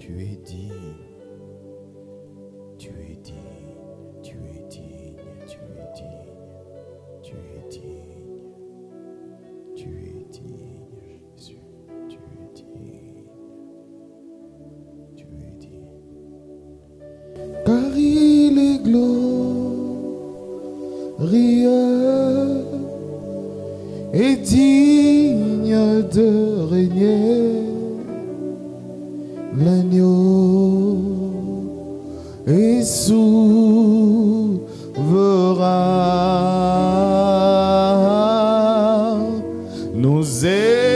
Tu es digne, tu es digne, tu es digne, tu es digne, tu es digne, tu es digne, Jésus, tu es digne, tu es digne. Car il est glorieux et digne de régner. L'agneau est souverain. Nous élevons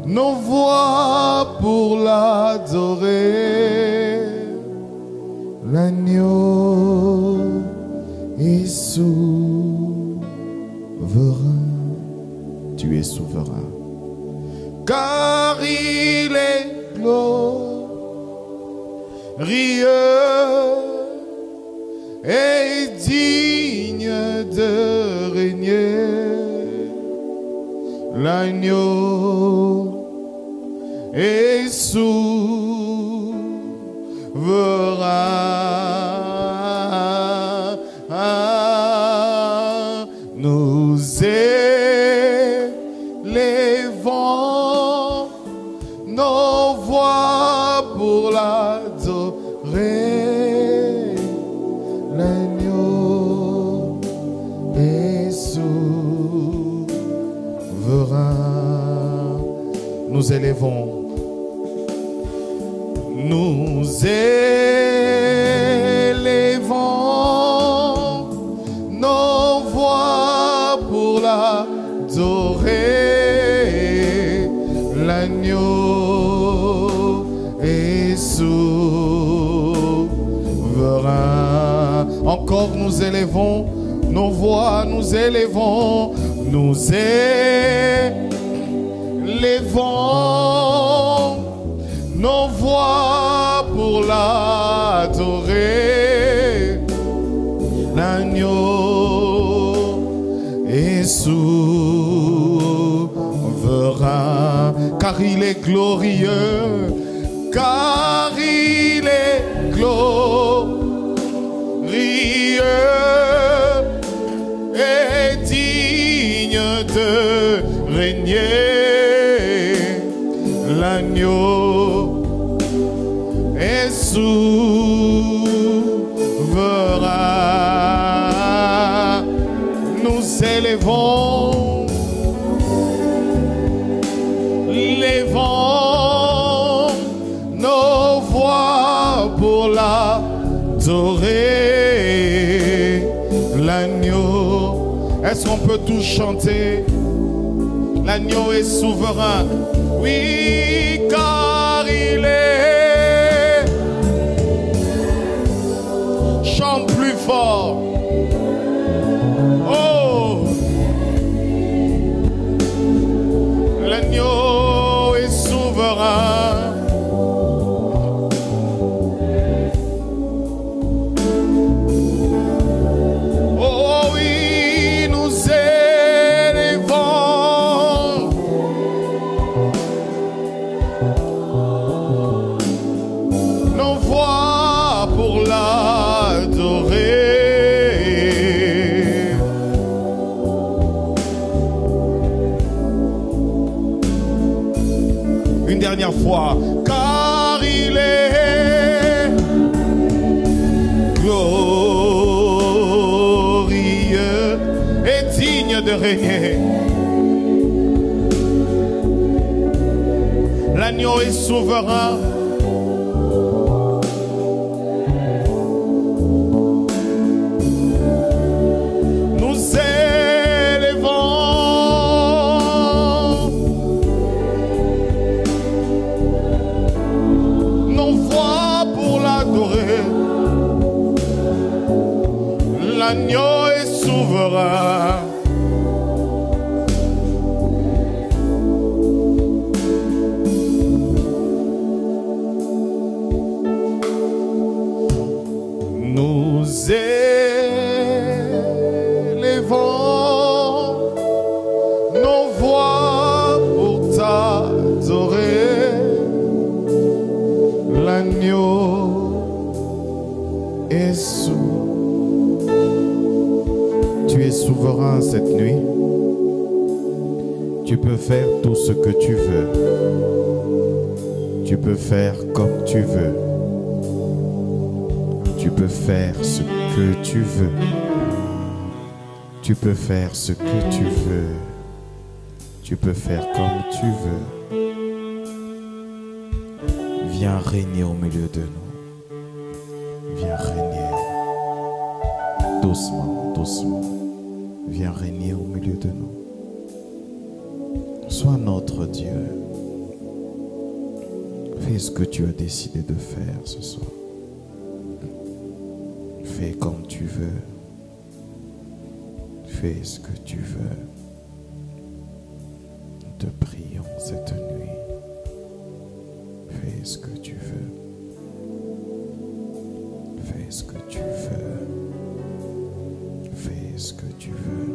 nos voix pour l'adorer. L'agneau est souverain. Tu es souverain. Car il est glorieux et digne de régner. L'agneau est souverain. Nous élevons nos voix pour l'adorer. L'agneau est souverain. Nous élevons nos voix pour l'adorer. L'agneau est souverain. Encore nous élevons nos voix, nous élevons nos voix pour l'adorer. L'agneau est souverain, car il est glorieux, car il est glorieux et digne de régner. L'agneau est souverain. Nous élevons nos voix pour l'adorer. L'agneau, est-ce qu'on peut tous chanter? L'agneau est souverain. Oui, car il est. Chante plus fort. Oh, l'agneau est souverain. Oh oui, nous élevons nos voix pour l'adorer. Une dernière fois, car il est glorieux et digne de régner. L'agneau est souverain. Nous élevons nos voix pour l'adorer. L'agneau est souverain. souverain cette nuit. Tu peux faire tout ce que tu veux. Tu peux faire comme tu veux. Tu peux faire ce que tu veux. Tu peux faire ce que tu veux. Tu peux faire comme tu veux. Viens régner au milieu de nous. Viens régner. Doucement, doucement. Viens régner au milieu de nous. Sois notre Dieu. Fais ce que tu as décidé de faire ce soir. Fais comme tu veux. Fais ce que tu veux. Nous te prions cette nuit. Fais ce que tu veux. Fais ce que tu veux. Fais ce que tu veux.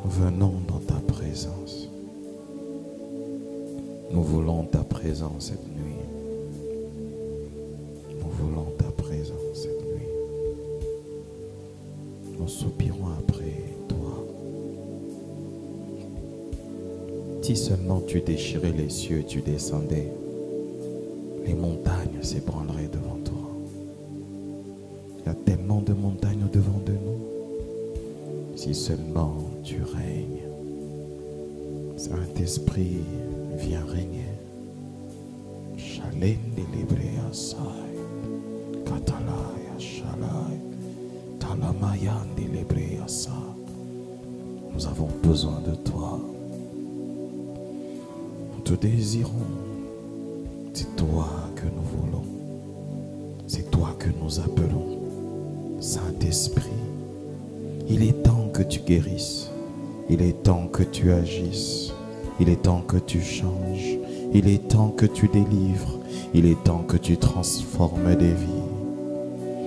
Venons dans ta présence. Nous voulons ta présence cette nuit. Nous voulons ta présence cette nuit. Nous soupirons après toi. Si seulement tu déchirais les cieux et tu descendais, les montagnes s'ébranleraient devant toi. Il y a tellement de montagnes devant de nous. Si seulement tu règnes, Saint-Esprit, viens régner. Shalem delibrea sai, katalaya shalai, talamayan delibrea sa. Nous avons besoin de toi. Nous te désirons. C'est toi que nous voulons. C'est toi que nous appelons. Saint-Esprit, il est temps que tu guérisses. Il est temps que tu agisses. Il est temps que tu changes. Il est temps que tu délivres. Il est temps que tu transformes des vies.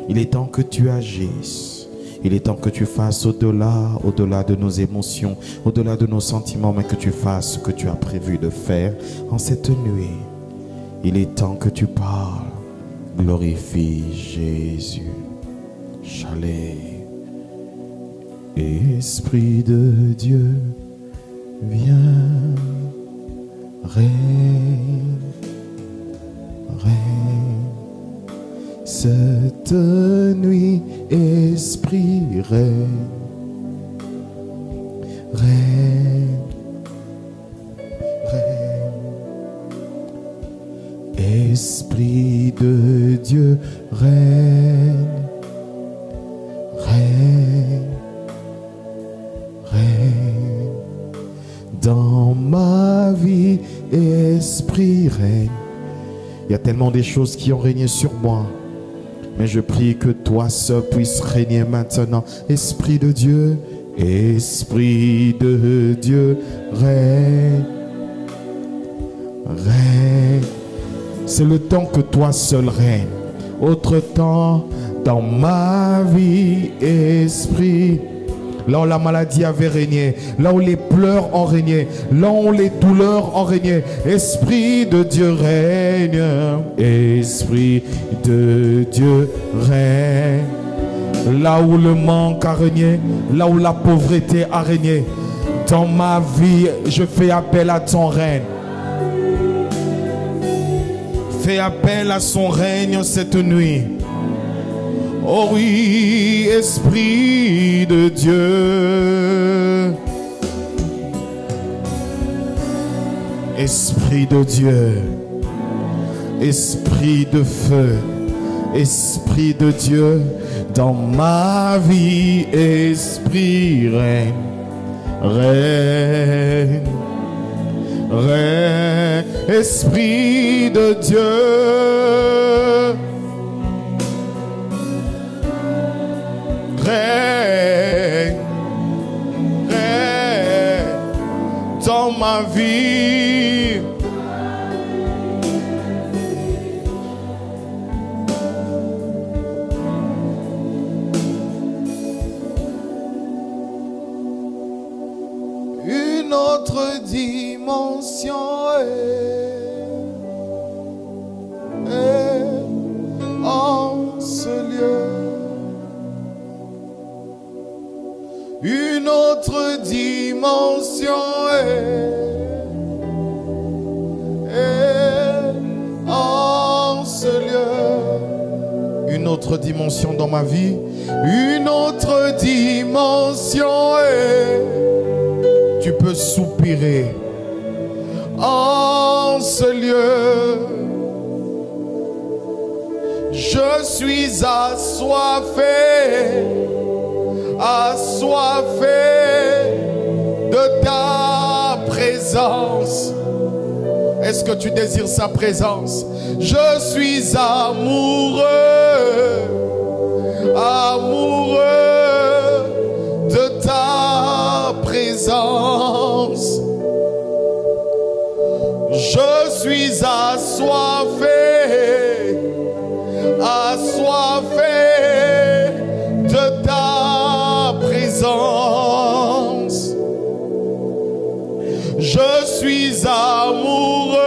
Il est temps que tu agisses. Il est temps que tu fasses au-delà de nos émotions, au-delà de nos sentiments, mais que tu fasses ce que tu as prévu de faire en cette nuit. Il est temps que tu parles. Glorifie Jésus. Chalet. Esprit de Dieu, viens, règne, règne. Cette nuit, Esprit, règne, règne, règne. Esprit de Dieu, règne, règne. Règne dans ma vie, Esprit règne. Il y a tellement de choses qui ont régné sur moi, mais je prie que toi seul puisses régner maintenant. Esprit de Dieu, Esprit de Dieu, règne, règne. C'est le temps que toi seul règne. Autre temps dans ma vie, Esprit. Là où la maladie avait régné, là où les pleurs ont régné, là où les douleurs ont régné, Esprit de Dieu règne, Esprit de Dieu règne. Là où le manque a régné, là où la pauvreté a régné, dans ma vie, je fais appel à ton règne. Fais appel à son règne cette nuit. Oh oui, Esprit de Dieu. Esprit de Dieu. Esprit de feu. Esprit de Dieu. Dans ma vie, Esprit règne. Règne. Règne. Esprit de Dieu. Règne, règne dans ma vie. Une autre dimension est en ce lieu. une autre dimension en ce lieu. Une autre dimension dans ma vie, une autre dimension tu peux soupirer en ce lieu. Je suis assoiffé, assoiffé de ta présence. Est-ce que tu désires sa présence? Je suis amoureux, amoureux de ta présence. Je suis assoiffé, assoiffé de ta présence. Je suis amoureux,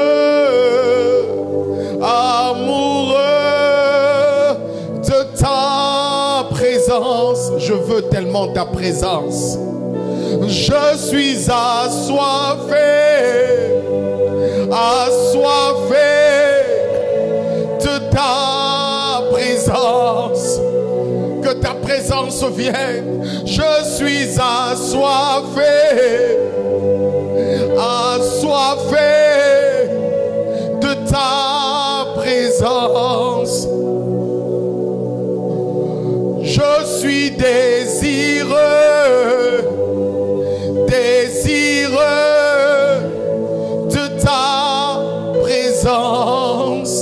amoureux de ta présence. Je veux tellement ta présence. Je suis assoiffé, assoiffé de ta présence. Que ta présence vienne. Je suis assoiffé, assoiffé de ta présence. Je suis désireux, désireux de ta présence.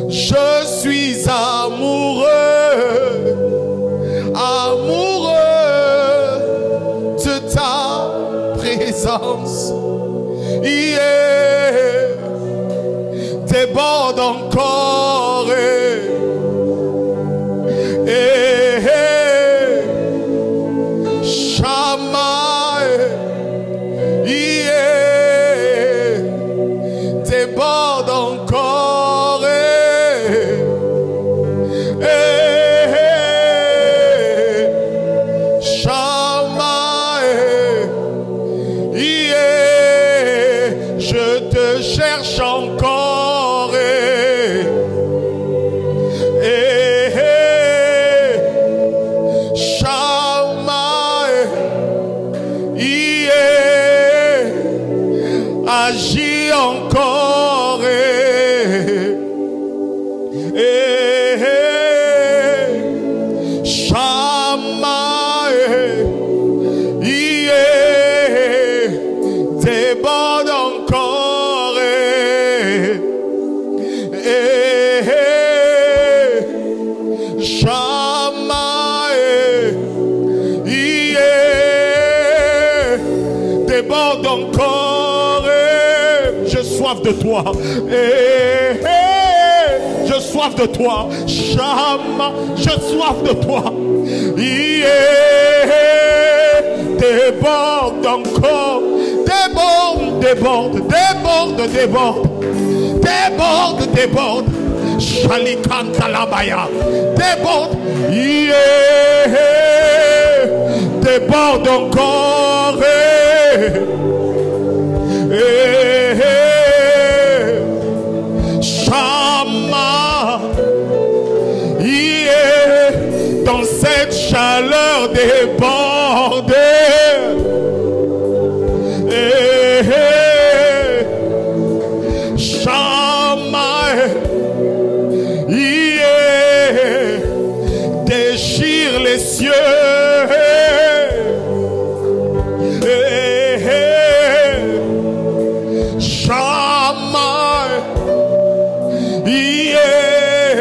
Je suis amoureux, amoureux de ta présence. Yeah. Déborde encore. Shama. Yeah. Déborde encore. Shama. Yeah. Je te cherche encore. Shama. Yeah. Agis encore. Shama. Yeah. Déborde encore. Shama. Yeah. Déborde encore. J'ai soif de toi. J'ai soif de toi. Shama. J'ai soif de toi. Yeah. Déborde encore. Déborde, déborde, déborde, déborde. Déborde, déborde. Shalikan Kalabaya. Déborde. Yeah. Déborde encore. Shama. Yeah. Dans cette chaleur débordée. Shama. Yeah. Déchire les cieux. Shama. Yeah.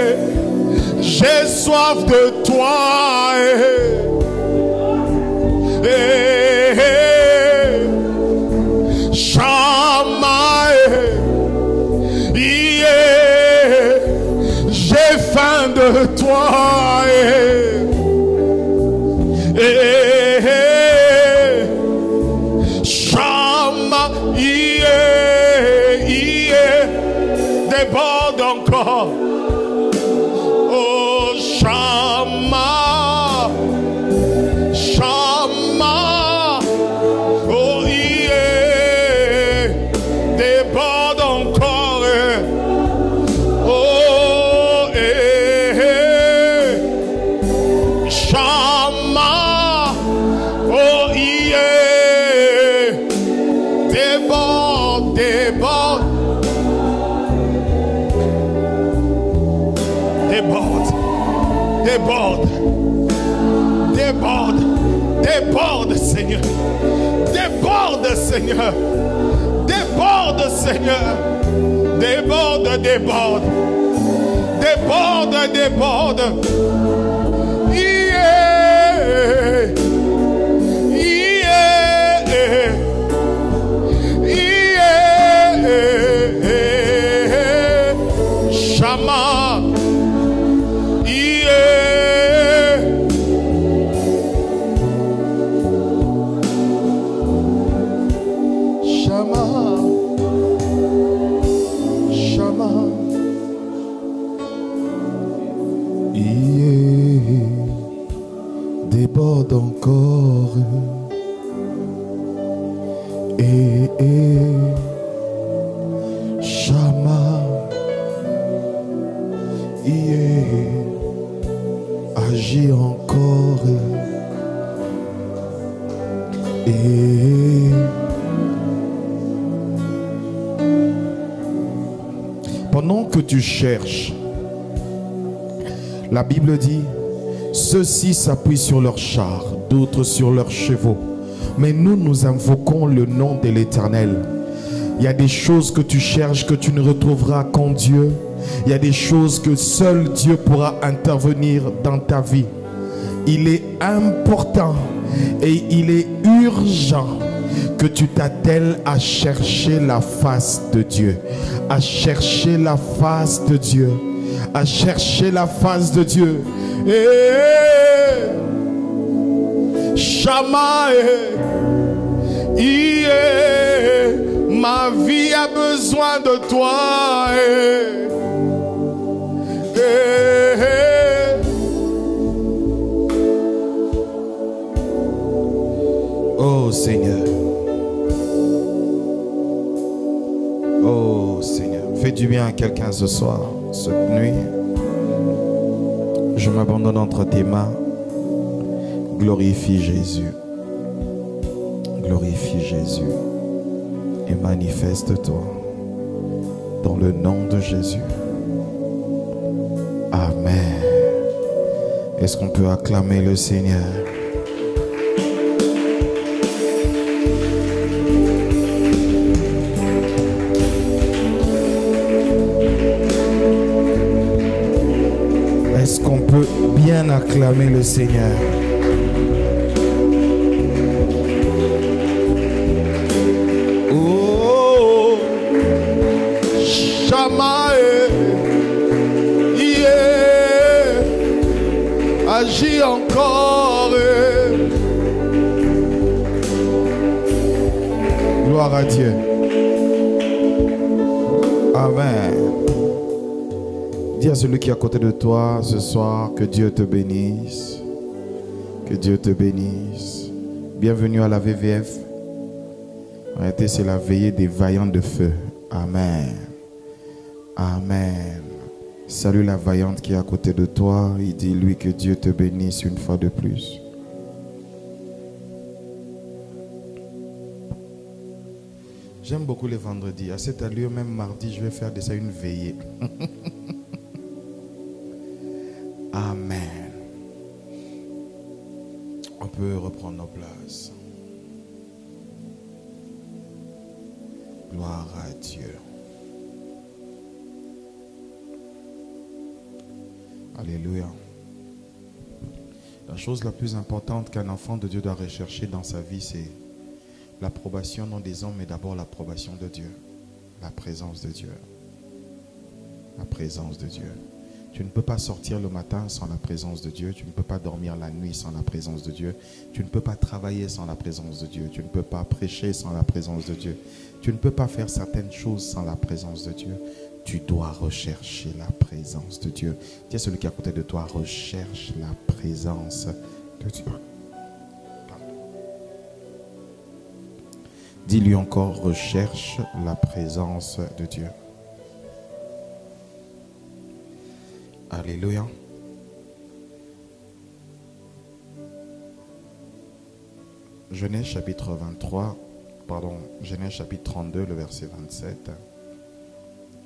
J'ai soif de toi. Shama. Yeah. J'ai faim de toi. Shama. Yeah. Yeah. Déborde encore. Oh Shama. Déborde. Déborde. Déborde, Seigneur. Déborde, Seigneur. Déborde, Seigneur. Déborde, déborde. Déborde, déborde. Yeah. Yeah. Yeah. Shama. Yeah. Shama. Shama. Déborde encore. Shama. Agis encore. Pendant que tu cherches, la Bible dit, ceux-ci s'appuient sur leurs chars, d'autres sur leurs chevaux. Mais nous invoquons le nom de l'Éternel. Il y a des choses que tu cherches que tu ne retrouveras qu'en Dieu. Il y a des choses que seul Dieu pourra intervenir dans ta vie. Il est important et il est urgent que tu t'attelles à chercher la face de Dieu. À chercher la face de Dieu. À chercher la face de Dieu. Shama, ma vie a besoin de toi. Oh Seigneur. Oh Seigneur. Fais du bien à quelqu'un ce soir, cette nuit. Je m'abandonne entre tes mains. Glorifie Jésus. Glorifie Jésus. Et manifeste-toi dans le nom de Jésus. Amen. Est-ce qu'on peut acclamer le Seigneur? Est-ce qu'on peut bien acclamer le Seigneur? Oh, Shama, agis encore. Gloire à Dieu. Amen. Dis à celui qui est à côté de toi ce soir que Dieu te bénisse. Que Dieu te bénisse. Bienvenue à la VVF. En réalité, c'est la veillée des vaillants de feu. Amen. Amen. Salue la vaillante qui est à côté de toi. Il dit lui que Dieu te bénisse une fois de plus. J'aime beaucoup les vendredis. À cette allure, même mardi, je vais faire de ça une veillée. Amen. On peut reprendre nos places. Gloire à Dieu. Alléluia. La chose la plus importante qu'un enfant de Dieu doit rechercher dans sa vie, c'est l'approbation non des hommes, mais d'abord l'approbation de Dieu. La présence de Dieu. La présence de Dieu. Tu ne peux pas sortir le matin sans la présence de Dieu. Tu ne peux pas dormir la nuit sans la présence de Dieu. Tu ne peux pas travailler sans la présence de Dieu. Tu ne peux pas prêcher sans la présence de Dieu. Tu ne peux pas faire certaines choses sans la présence de Dieu. Tu dois rechercher la présence de Dieu. Dis à celui qui est à côté de toi, recherche la présence de Dieu. Dis-lui encore, recherche la présence de Dieu. Alléluia. Genèse chapitre 32, le verset 27.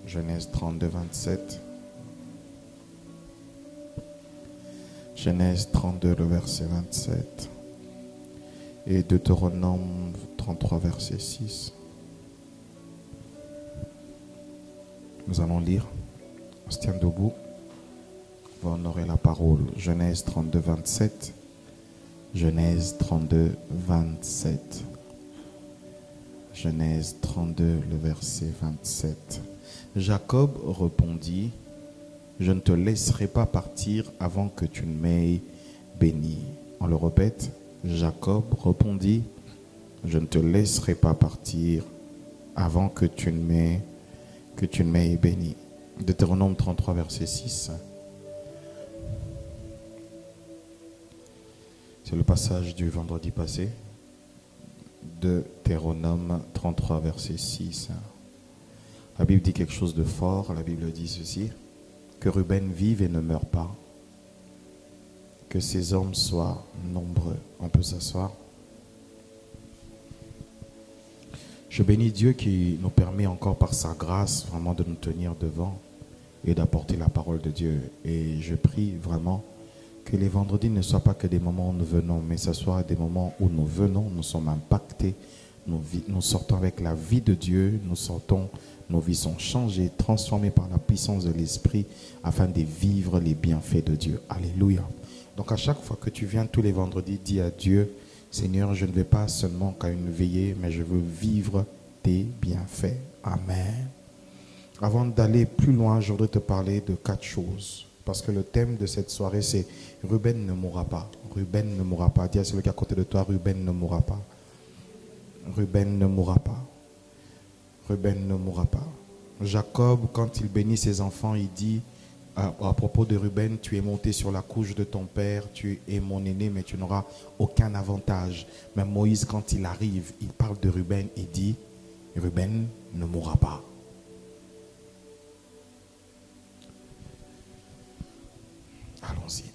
Genèse 32, 27. Genèse 32, le verset 27. Et Deutéronome 33, verset 6. Nous allons lire. On se tient debout. On va honorer la parole. Genèse 32, 27. Genèse 32, 27. Genèse 32, le verset 27. Jacob répondit, je ne te laisserai pas partir avant que tu ne m'aies béni. On le répète. Jacob répondit, je ne te laisserai pas partir avant que tu ne m'aies béni. Deutéronome 33, verset 6. C'est le passage du vendredi passé. Deutéronome 33, verset 6. La Bible dit quelque chose de fort. La Bible dit ceci, que Ruben vive et ne meure pas, que ses hommes soient nombreux. On peut s'asseoir. Je bénis Dieu qui nous permet encore par sa grâce vraiment de nous tenir devant et d'apporter la parole de Dieu. Et je prie vraiment que les vendredis ne soient pas que des moments où nous venons, mais ce soit des moments où nous venons, nous sommes impactés, nous sortons avec la vie de Dieu, nous sortons, nos vies sont changées, transformées par la puissance de l'Esprit afin de vivre les bienfaits de Dieu. Alléluia. Donc à chaque fois que tu viens tous les vendredis, dis à Dieu, Seigneur, je ne vais pas seulement qu'à une veillée, mais je veux vivre tes bienfaits. Amen. Avant d'aller plus loin, je voudrais te parler de 4 choses. Parce que le thème de cette soirée, c'est Ruben ne mourra pas. Ruben ne mourra pas. Dis à celui qui est à côté de toi, Ruben ne mourra pas. Ruben ne mourra pas. Ruben ne mourra pas. Jacob, quand il bénit ses enfants, il dit à propos de Ruben, tu es monté sur la couche de ton père, tu es mon aîné, mais tu n'auras aucun avantage. Mais Moïse, quand il arrive, il parle de Ruben, il dit, Ruben ne mourra pas. Allons-y.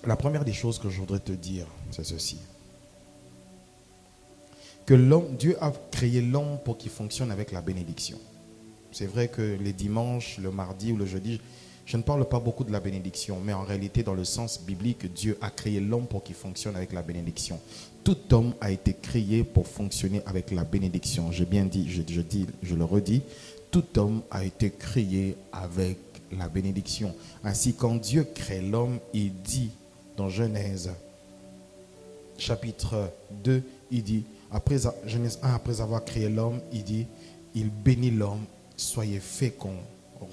La première des choses que je voudrais te dire, c'est ceci. Que Dieu a créé l'homme pour qu'il fonctionne avec la bénédiction. C'est vrai que les dimanches, le mardi ou le jeudi, je ne parle pas beaucoup de la bénédiction, mais en réalité, dans le sens biblique, Dieu a créé l'homme pour qu'il fonctionne avec la bénédiction. Tout homme a été créé pour fonctionner avec la bénédiction. J'ai bien dit, je le redis, tout homme a été créé avec la bénédiction. Ainsi, quand Dieu crée l'homme, il dit dans Genèse chapitre 2, il dit, Genèse 1, après avoir créé l'homme, il dit, il bénit l'homme, soyez féconds,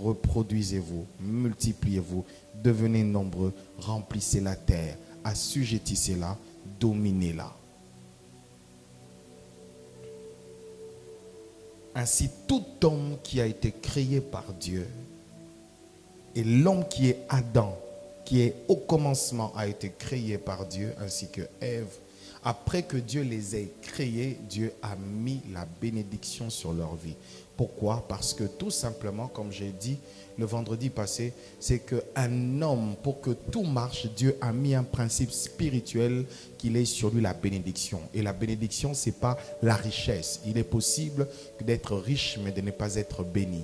reproduisez-vous, multipliez-vous, devenez nombreux, remplissez la terre, assujettissez-la, dominez-la. Ainsi, tout homme qui a été créé par Dieu, et l'homme qui est Adam, qui est au commencement, a été créé par Dieu, ainsi que Ève. Après que Dieu les ait créés, Dieu a mis la bénédiction sur leur vie. Pourquoi? Parce que tout simplement, comme j'ai dit le vendredi passé, c'est qu'un homme, pour que tout marche, Dieu a mis un principe spirituel qu'il ait sur lui la bénédiction. Et la bénédiction, ce n'est pas la richesse. Il est possible d'être riche, mais de ne pas être béni.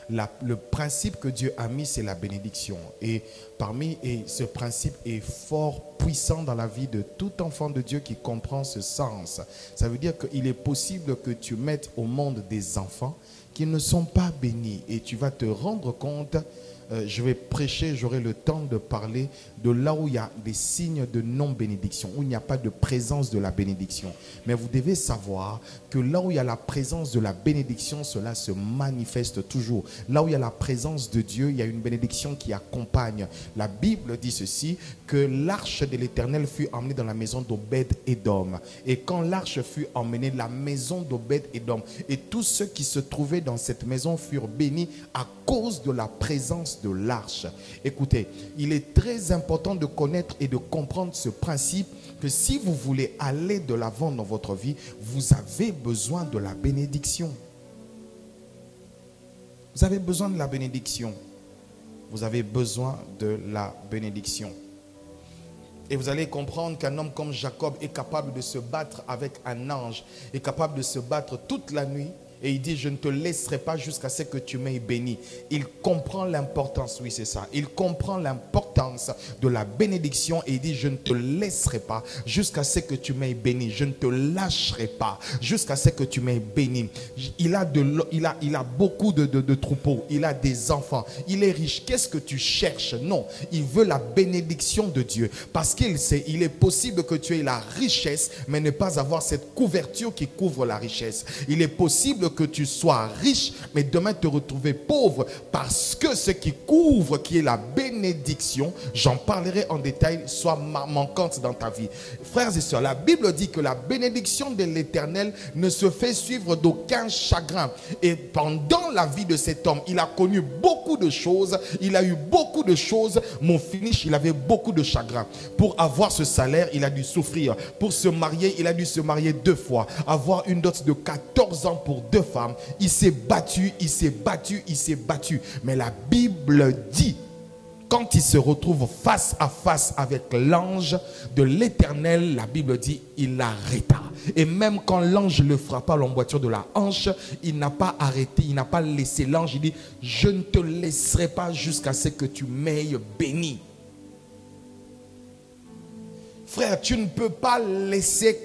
Le principe que Dieu a mis, c'est la bénédiction. Et ce principe est fort puissant dans la vie de tout enfant de Dieu qui comprend ce sens. Ça veut dire qu'il est possible que tu mettes au monde des enfants qui ne sont pas bénis. Et tu vas te rendre compte, je vais prêcher, j'aurai le temps de parler de là où il y a des signes de non-bénédiction, où il n'y a pas de présence de la bénédiction. Mais vous devez savoir que là où il y a la présence de la bénédiction, cela se manifeste toujours. Là où il y a la présence de Dieu, il y a une bénédiction qui accompagne. La Bible dit ceci, que l'arche de l'Éternel fut emmenée dans la maison d'Obed-Édom. Et quand l'arche fut emmenée, la maison d'Obed-Édom et tous ceux qui se trouvaient dans cette maison furent bénis à cause de la présence de l'arche. Écoutez, il est très important de connaître et de comprendre ce principe, que si vous voulez aller de l'avant dans votre vie, vous avez besoin de la bénédiction. Vous avez besoin de la bénédiction. Vous avez besoin de la bénédiction. Et vous allez comprendre qu'un homme comme Jacob est capable de se battre avec un ange, est capable de se battre toute la nuit, Et il dit, je ne te laisserai pas jusqu'à ce que tu m'aies béni. Il comprend l'importance, oui c'est ça. Il comprend l'importance de la bénédiction et il dit, je ne te laisserai pas jusqu'à ce que tu m'aies béni. Je ne te lâcherai pas jusqu'à ce que tu m'aies béni. Il a beaucoup de troupeaux. Il a des enfants. Il est riche. Qu'est-ce que tu cherches? Non, il veut la bénédiction de Dieu. Parce qu'il sait, il est possible que tu aies la richesse, mais ne pas avoir cette couverture qui couvre la richesse. Il est possible que tu sois riche, mais demain te retrouver pauvre, parce que ce qui couvre, qui est la bénédiction, j'en parlerai en détail, soit manquante dans ta vie. Frères et sœurs, la Bible dit que la bénédiction de l'Éternel ne se fait suivre d'aucun chagrin. Et pendant la vie de cet homme, il a connu beaucoup de choses, il a eu beaucoup de choses. Mon finish, il avait beaucoup de chagrin. Pour avoir ce salaire, il a dû souffrir. Pour se marier, il a dû se marier 2 fois. Avoir une dot de 14 ans pour 2 femmes. Il s'est battu, il s'est battu, il s'est battu. Mais la Bible dit, quand il se retrouve face à face avec l'ange de l'Éternel, la Bible dit, il l'arrêta. Et même quand l'ange le frappa à l'emboîture de la hanche, il n'a pas arrêté, il n'a pas laissé l'ange. Il dit, je ne te laisserai pas jusqu'à ce que tu m'aies béni. Frère, tu ne peux pas laisser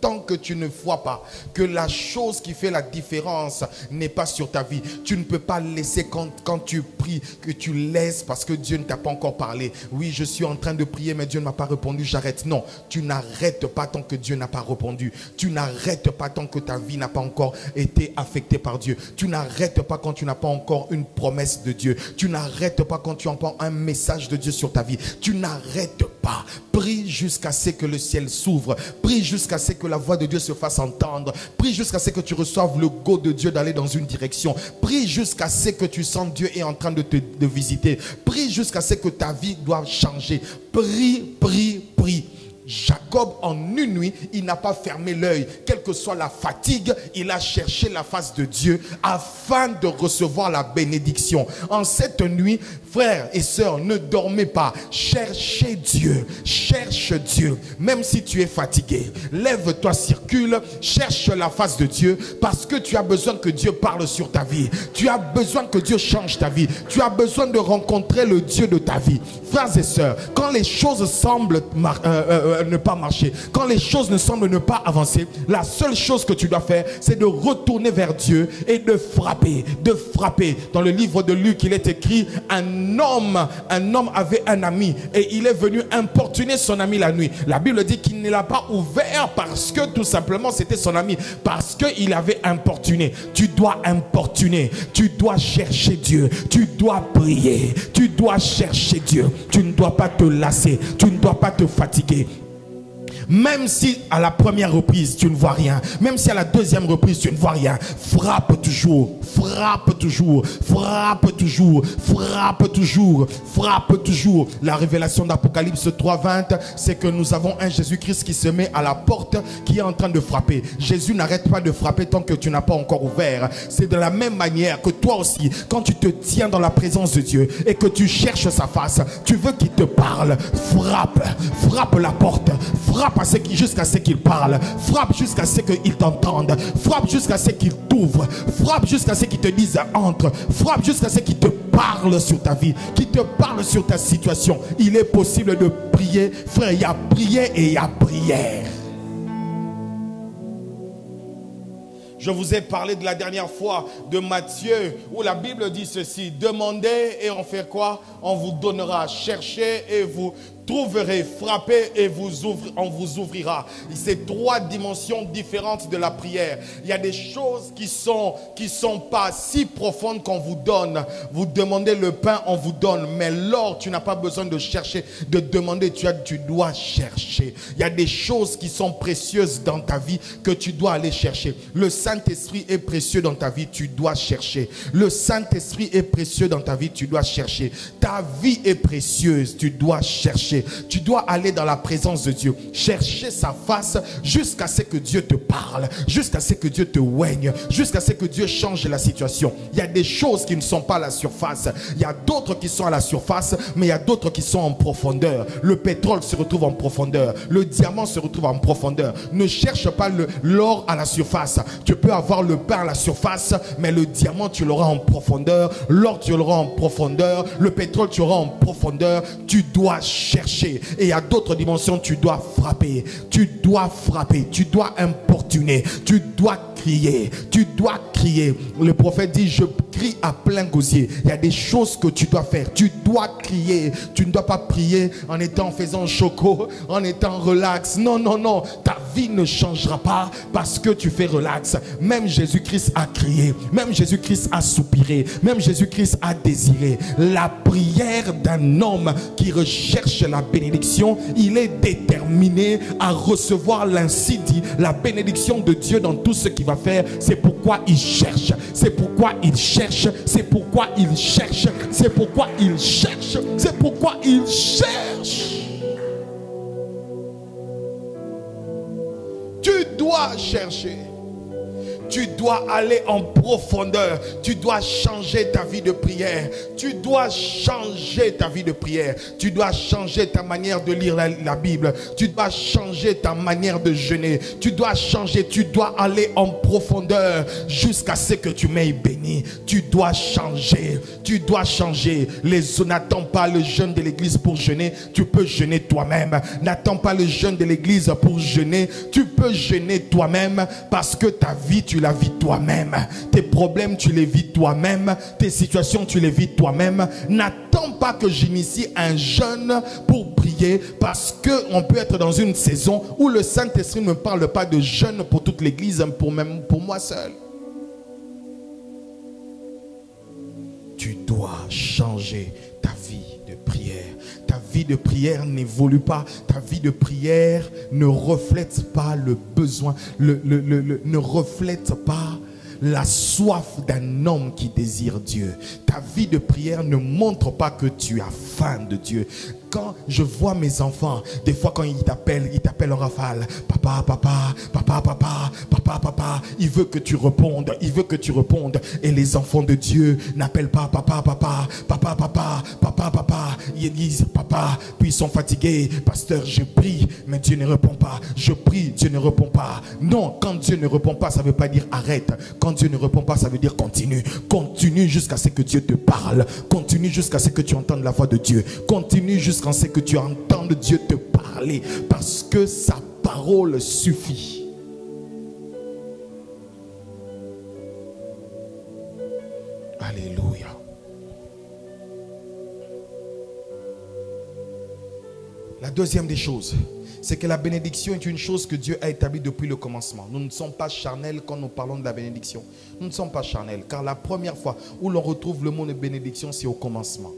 tant que tu ne vois pas que la chose qui fait la différence n'est pas sur ta vie. Tu ne peux pas laisser quand tu pries, que tu laisses parce que Dieu ne t'a pas encore parlé. Oui, je suis en train de prier, mais Dieu ne m'a pas répondu, j'arrête. Non, tu n'arrêtes pas tant que Dieu n'a pas répondu. Tu n'arrêtes pas tant que ta vie n'a pas encore été affectée par Dieu. Tu n'arrêtes pas quand tu n'as pas encore une promesse de Dieu. Tu n'arrêtes pas quand tu n'as pas un message de Dieu sur ta vie. Tu n'arrêtes pas. Prie jusqu'à ce que le ciel s'ouvre. Prie jusqu'à ce que la voix de Dieu se fasse entendre. Prie jusqu'à ce que tu reçoives le go de Dieu d'aller dans une direction. Prie jusqu'à ce que tu sentes Dieu est en train de te visiter. Prie jusqu'à ce que ta vie doive changer. Prie, prie, prie. Jacob, en une nuit, il n'a pas fermé l'œil. Quelle que soit la fatigue, il a cherché la face de Dieu afin de recevoir la bénédiction. En cette nuit, frères et sœurs, ne dormez pas. Cherchez Dieu. Cherche Dieu. Même si tu es fatigué, lève-toi, circule, cherche la face de Dieu parce que tu as besoin que Dieu parle sur ta vie. Tu as besoin que Dieu change ta vie. Tu as besoin de rencontrer le Dieu de ta vie. Frères et sœurs, quand les choses semblent ne pas marcher, quand les choses ne semblent ne pas avancer, la seule chose que tu dois faire, c'est de retourner vers Dieu et de frapper, de frapper. Dans le livre de Luc, il est écrit, un homme avait un ami et il est venu importuner son ami la nuit. La Bible dit qu'il ne l'a pas ouvert parce que tout simplement c'était son ami, parce qu'il avait importuné. Tu dois importuner, tu dois chercher Dieu, tu dois prier, tu dois chercher Dieu. Tu ne dois pas te lasser, tu ne dois pas te fatiguer. Même si à la première reprise tu ne vois rien, même si à la deuxième reprise tu ne vois rien, frappe toujours, frappe toujours, frappe toujours, frappe toujours, frappe toujours. La révélation d'Apocalypse 3:20, c'est que nous avons un Jésus-Christ qui se met à la porte, qui est en train de frapper. Jésus n'arrête pas de frapper tant que tu n'as pas encore ouvert. C'est de la même manière que toi aussi, quand tu te tiens dans la présence de Dieu et que tu cherches sa face, tu veux qu'il te parle, frappe, frappe la porte, frappe jusqu'à ce qu'il parle, frappe jusqu'à ce qu'il t'entende, frappe jusqu'à ce qu'il t'ouvre, frappe jusqu'à ce qu'il te dise entre, frappe jusqu'à ce qu'il te parle sur ta vie, qu'il te parle sur ta situation. Il est possible de prier, frère, il y a prière et il y a prière. Je vous ai parlé de la dernière fois de Matthieu où la Bible dit ceci: demandez et on fait quoi? On vous donnera. Cherchez et vous trouverez, frappez et on vous ouvrira. C'est 3 dimensions différentes de la prière. Il y a des choses qui sont pas si profondes qu'on vous donne. Vous demandez le pain, on vous donne. Mais l'or, tu n'as pas besoin de chercher, de demander. Tu dois chercher. Il y a des choses qui sont précieuses dans ta vie que tu dois aller chercher. Le Saint-Esprit est précieux dans ta vie, tu dois chercher. Le Saint-Esprit est précieux dans ta vie, tu dois chercher. Ta vie est précieuse, tu dois chercher chercher. Tu dois aller dans la présence de Dieu. Chercher sa face jusqu'à ce que Dieu te parle, jusqu'à ce que Dieu te oigne, jusqu'à ce que Dieu change la situation. Il y a des choses qui ne sont pas à la surface. Il y a d'autres qui sont à la surface, mais il y a d'autres qui sont en profondeur. Le pétrole se retrouve en profondeur. Le diamant se retrouve en profondeur. Ne cherche pas l'or à la surface. Tu peux avoir le pain à la surface, mais le diamant, tu l'auras en profondeur. L'or, tu l'auras en profondeur. Le pétrole, tu l'auras en profondeur. Tu dois chercher. Et il y a d'autres dimensions, tu dois frapper. Tu dois frapper. Tu dois importuner. Tu dois crier. Tu dois crier. Le prophète dit, je crie à plein gosier. Il y a des choses que tu dois faire. Tu dois crier. Tu ne dois pas prier en faisant choco, en étant relax. Non, non, non. Ta vie ne changera pas parce que tu fais relax. Même Jésus-Christ a crié. Même Jésus-Christ a soupiré. Même Jésus-Christ a désiré. La prière d'un homme qui recherche la bénédiction, il est déterminé à recevoir l'ainsi dit, la bénédiction de Dieu dans tout ce qu'il va faire. C'est pourquoi il cherche. C'est pourquoi il cherche. C'est pourquoi il cherche. C'est pourquoi il cherche. C'est pourquoi il cherche. Tu dois chercher. Tu dois aller en profondeur. Tu dois changer ta vie de prière. Tu dois changer ta vie de prière. Tu dois changer ta manière de lire la Bible. Tu dois changer ta manière de jeûner. Tu dois changer. Tu dois aller en profondeur jusqu'à ce que tu m'aies béni. Tu dois changer. Tu dois changer. N'attends pas le jeûne de l'église pour jeûner. Tu peux jeûner toi-même. N'attends pas le jeûne de l'église pour jeûner. Tu peux jeûner toi-même parce que ta vie, tu la vis toi-même. Tes problèmes, tu les vis toi-même. Tes situations, tu les vis toi-même. N'attends pas que j'initie un jeûne pour prier, parce qu'on peut être dans une saison où le Saint-Esprit ne parle pas de jeûne pour toute l'église, pour moi seul. Tu dois changer ta vie de prière. Ta vie de prière n'évolue pas. Ta vie de prière ne reflète pas le besoin, ne reflète pas la soif d'un homme qui désire Dieu. Ta vie de prière ne montre pas que tu as faim de Dieu. Quand je vois mes enfants, des fois quand ils t'appellent en rafale. Papa, papa, papa, papa, papa, papa. Il veut que tu répondes, il veut que tu répondes. Et les enfants de Dieu n'appellent pas papa, papa, papa, papa, papa, papa. Ils disent papa, puis ils sont fatigués. Pasteur, je prie, mais Dieu ne répond pas. Je prie, Dieu ne répond pas. Non, quand Dieu ne répond pas, ça ne veut pas dire arrête. Quand Dieu ne répond pas, ça veut dire continue. Continue jusqu'à ce que Dieu te parle. Continue jusqu'à ce que tu entendes la voix de Dieu. Continue jusqu'à ce que tu entendes Dieu te parler, parce que sa parole suffit. Alléluia. La deuxième des choses, c'est que la bénédiction est une chose que Dieu a établie depuis le commencement. Nous ne sommes pas charnels quand nous parlons de la bénédiction. Nous ne sommes pas charnels, car la première fois où l'on retrouve le mot de bénédiction, c'est au commencement.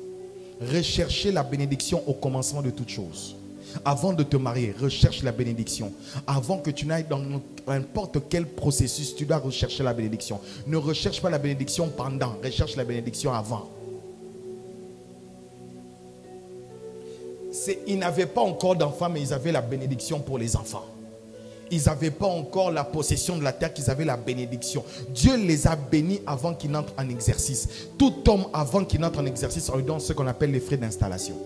Recherchez la bénédiction au commencement de toute chose. Avant de te marier, recherche la bénédiction. Avant que tu n'ailles dans n'importe quel processus, tu dois rechercher la bénédiction. Ne recherche pas la bénédiction pendant, recherche la bénédiction avant. Ils n'avaient pas encore d'enfants, mais ils avaient la bénédiction pour les enfants. Ils n'avaient pas encore la possession de la terre, qu'ils avaient la bénédiction. Dieu les a bénis avant qu'ils n'entrent en exercice. Tout homme, avant qu'il n'entre en exercice, on lui donne ce qu'on appelle les frais d'installation.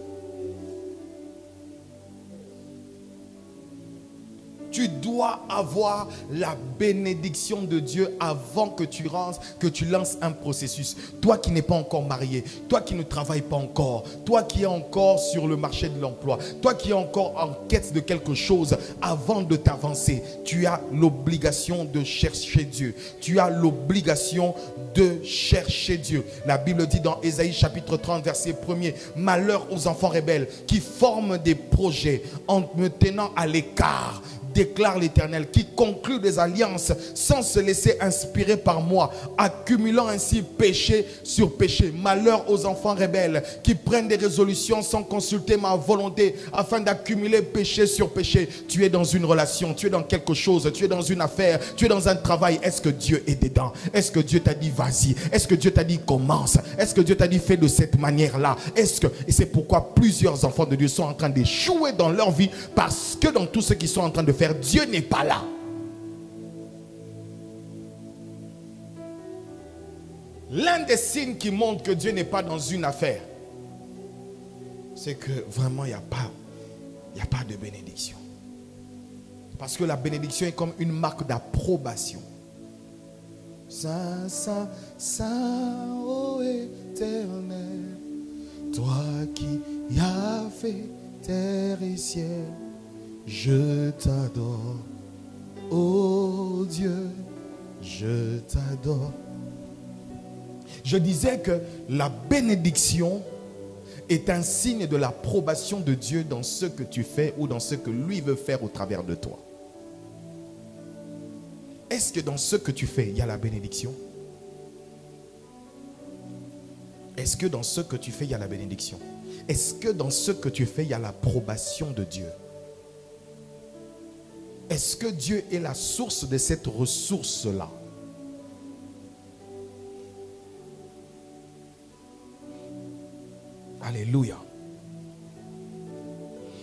Tu dois avoir la bénédiction de Dieu avant que tu lances un processus. Toi qui n'es pas encore marié, toi qui ne travailles pas encore, toi qui es encore sur le marché de l'emploi, toi qui es encore en quête de quelque chose, avant de t'avancer, tu as l'obligation de chercher Dieu. Tu as l'obligation de chercher Dieu. La Bible dit dans Ésaïe chapitre 30 verset 1er, malheur aux enfants rebelles qui forment des projets en me tenant à l'écart déclare l'Éternel, qui conclut des alliances sans se laisser inspirer par moi, accumulant ainsi péché sur péché. Malheur aux enfants rebelles qui prennent des résolutions sans consulter ma volonté afin d'accumuler péché sur péché. Tu es dans une relation, tu es dans quelque chose, tu es dans une affaire, tu es dans un travail. Est-ce que Dieu est dedans? Est-ce que Dieu t'a dit vas-y? Est-ce que Dieu t'a dit commence? Est-ce que Dieu t'a dit fais de cette manière-là? Et c'est pourquoi plusieurs enfants de Dieu sont en train d'échouer dans leur vie, parce que dans tout ce qu'ils sont en train de faire, Dieu n'est pas là. L'un des signes qui montre que Dieu n'est pas dans une affaire, c'est que vraiment il n'y a pas de bénédiction. Parce que la bénédiction est comme une marque d'approbation. Saint, Saint, Saint, ô Éternel, toi qui as fait terre et ciel, je t'adore, ô Dieu, je t'adore. Je disais que la bénédiction est un signe de l'approbation de Dieu dans ce que tu fais ou dans ce que lui veut faire au travers de toi. Est-ce que dans ce que tu fais, il y a la bénédiction? Est-ce que dans ce que tu fais, il y a la bénédiction? Est-ce que dans ce que tu fais, il y a l'approbation de Dieu? Est-ce que Dieu est la source de cette ressource-là? Alléluia.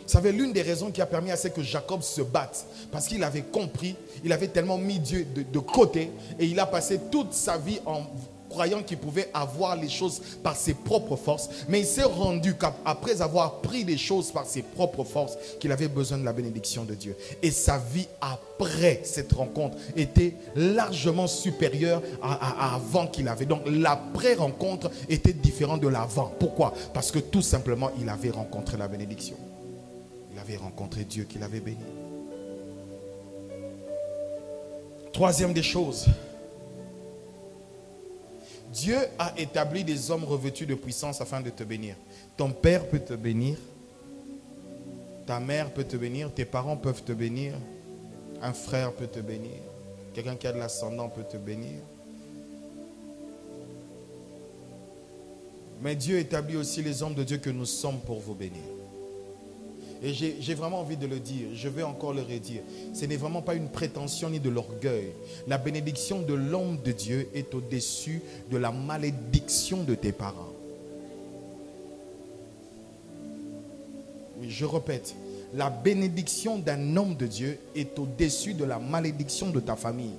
Vous savez, l'une des raisons qui a permis à ce que Jacob se batte, parce qu'il avait compris, il avait tellement mis Dieu de côté, et il a passé toute sa vie en croyant qu'il pouvait avoir les choses par ses propres forces, mais il s'est rendu qu'après avoir pris les choses par ses propres forces, qu'il avait besoin de la bénédiction de Dieu. Et sa vie après cette rencontre était largement supérieure à avant qu'il avait. Donc l'après-rencontre était différent de l'avant. Pourquoi? Parce que tout simplement, il avait rencontré la bénédiction. Il avait rencontré Dieu qui l'avait béni. Troisième des choses, Dieu a établi des hommes revêtus de puissance afin de te bénir. Ton père peut te bénir, ta mère peut te bénir, tes parents peuvent te bénir, un frère peut te bénir, quelqu'un qui a de l'ascendant peut te bénir. Mais Dieu établit aussi les hommes de Dieu que nous sommes pour vous bénir. Et j'ai vraiment envie de le dire, je vais encore le redire. Ce n'est vraiment pas une prétention ni de l'orgueil. La bénédiction de l'homme de Dieu est au-dessus de la malédiction de tes parents. Oui, je répète, la bénédiction d'un homme de Dieu est au-dessus de la malédiction de ta famille.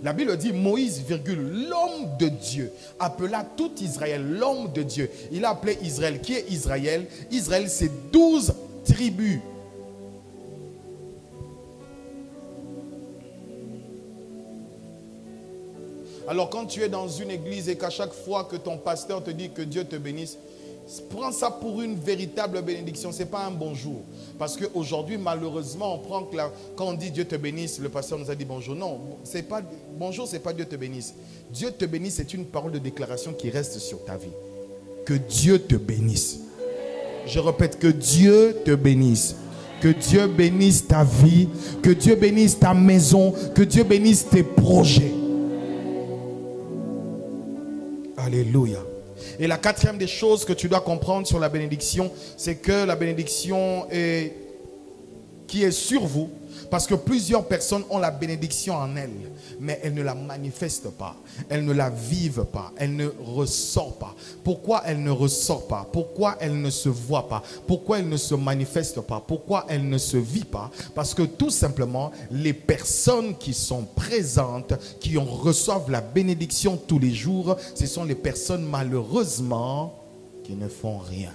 La Bible dit Moïse, l'homme de Dieu, appela tout Israël l'homme de Dieu. Il a appelé Israël. Qui est Israël? Israël, c'est 12 tribus. Alors quand tu es dans une église et qu'à chaque fois que ton pasteur te dit que Dieu te bénisse, prends ça pour une véritable bénédiction. Ce n'est pas un bonjour. Parce qu'aujourd'hui, malheureusement, on prend que quand on dit Dieu te bénisse, le pasteur nous a dit bonjour. Non, c'est pas, bonjour, ce n'est pas Dieu te bénisse. Dieu te bénisse, c'est une parole de déclaration qui reste sur ta vie. Que Dieu te bénisse. Je répète, que Dieu te bénisse. Que Dieu bénisse ta vie. Que Dieu bénisse ta maison. Que Dieu bénisse tes projets. Alléluia. Et la quatrième des choses que tu dois comprendre sur la bénédiction, c'est que la bénédiction qui est sur vous, parce que plusieurs personnes ont la bénédiction en elles, mais elles ne la manifestent pas, elles ne la vivent pas, elles ne ressortent pas. Pourquoi elles ne ressortent pas? Pourquoi elles ne se voient pas? Pourquoi elles ne se manifestent pas? Pourquoi elles ne se vivent pas? Parce que tout simplement, les personnes qui sont présentes, qui reçoivent la bénédiction tous les jours, ce sont les personnes malheureusement qui ne font rien.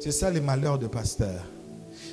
C'est ça les malheurs de pasteur.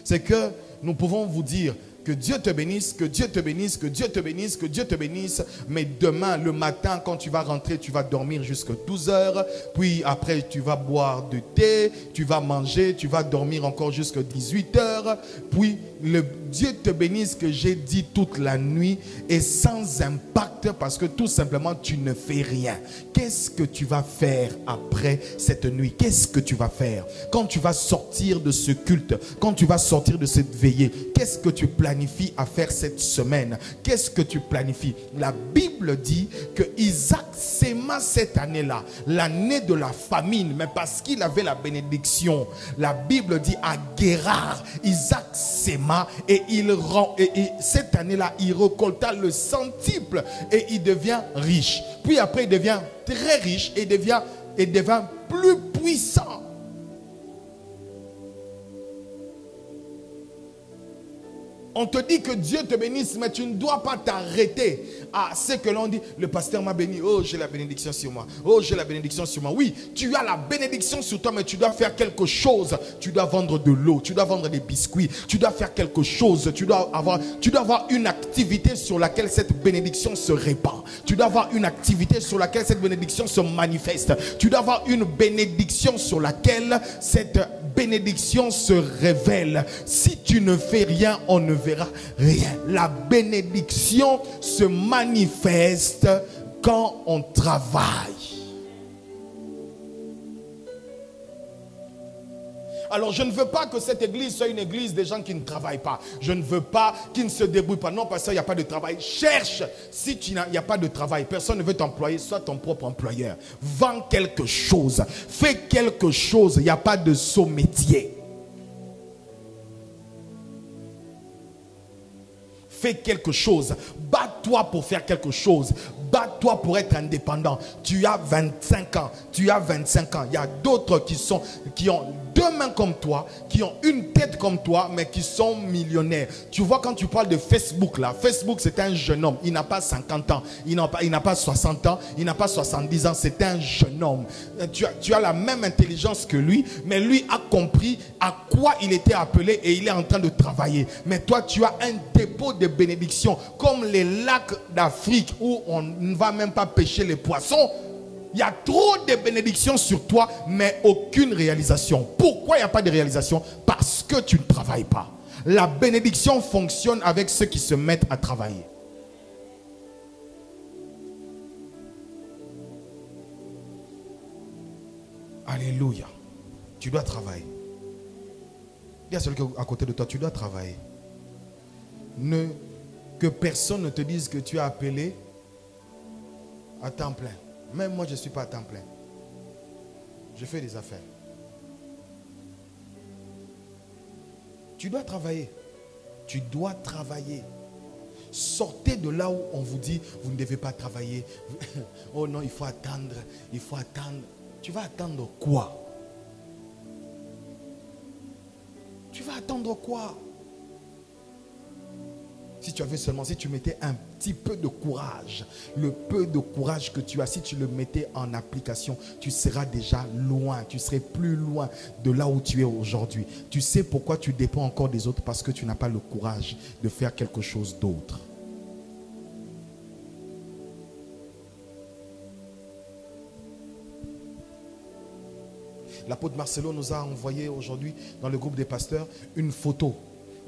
C'est que nous pouvons vous dire que Dieu te bénisse, que Dieu te bénisse, que Dieu te bénisse, que Dieu te bénisse. Mais demain, le matin, quand tu vas rentrer, tu vas dormir jusqu'à 12 heures. Puis après, tu vas boire du thé, tu vas manger, tu vas dormir encore jusqu'à 18 heures. Puis le Dieu te bénisse que j'ai dit toute la nuit est sans impact parce que tout simplement, tu ne fais rien. Qu'est-ce que tu vas faire après cette nuit? Qu'est-ce que tu vas faire? Quand tu vas sortir de ce culte, quand tu vas sortir de cette veillée, qu'est-ce que tu planifies à faire cette semaine? Qu'est-ce que tu planifies? La Bible dit que Isaac s'aima cette année-là, l'année de la famine, mais parce qu'il avait la bénédiction. La Bible dit à Guérard, Isaac s'aima et cette année-là, il récolta le centuple et il devient riche. Puis après, il devient très riche et devient plus puissant. On te dit que Dieu te bénisse, mais tu ne dois pas t'arrêter à ce que l'on dit. Le pasteur m'a béni. Oh, j'ai la bénédiction sur moi. Oh, j'ai la bénédiction sur moi. Oui, tu as la bénédiction sur toi, mais tu dois faire quelque chose. Tu dois vendre de l'eau. Tu dois vendre des biscuits. Tu dois faire quelque chose. Tu dois avoir une activité sur laquelle cette bénédiction se répand. Tu dois avoir une activité sur laquelle cette bénédiction se manifeste. Tu dois avoir une bénédiction sur laquelle cette bénédiction se révèle. Si tu ne fais rien, on ne verra rien. La bénédiction se manifeste quand on travaille. Alors je ne veux pas que cette église soit une église des gens qui ne travaillent pas. Je ne veux pas qu'ils ne se débrouillent pas. Non, parce qu'il n'y a pas de travail. Cherche. Si il n'y a pas de travail, personne ne veut t'employer, sois ton propre employeur. Vends quelque chose. Fais quelque chose. Il n'y a pas de saut métier. Fais quelque chose. Bats-toi pour faire quelque chose. Bats-toi pour être indépendant. Tu as 25 ans. Tu as 25 ans. Il y a d'autres qui ont deux mains comme toi, qui ont une tête comme toi, mais qui sont millionnaires. Tu vois, quand tu parles de Facebook, là, Facebook, c'est un jeune homme. Il n'a pas 50 ans. Il n'a pas 60 ans. Il n'a pas 70 ans. C'est un jeune homme. Tu as la même intelligence que lui, mais lui a compris à quoi il était appelé et il est en train de travailler. Mais toi, tu as un dépôt de bénédictions, comme les lacs d'Afrique où on ne va même pas pêcher les poissons. Il y a trop de bénédictions sur toi, mais aucune réalisation. Pourquoi il n'y a pas de réalisation? Parce que tu ne travailles pas. La bénédiction fonctionne avec ceux qui se mettent à travailler. Alléluia. Tu dois travailler. Il y a celui qui est à côté de toi, tu dois travailler. Que personne ne te dise que tu es appelé à temps plein. Même moi, je ne suis pas à temps plein. Je fais des affaires. Tu dois travailler. Tu dois travailler. Sortez de là où on vous dit, vous ne devez pas travailler. Oh non, il faut attendre. Il faut attendre. Tu vas attendre quoi? Tu vas attendre quoi? Si tu avais seulement, si tu mettais un petit peu de courage, le peu de courage que tu as, si tu le mettais en application, tu seras déjà loin, tu serais plus loin de là où tu es aujourd'hui. Tu sais pourquoi tu dépends encore des autres? Parce que tu n'as pas le courage de faire quelque chose d'autre. L'apôtre Marcelo nous a envoyé aujourd'hui dans le groupe des pasteurs une photo.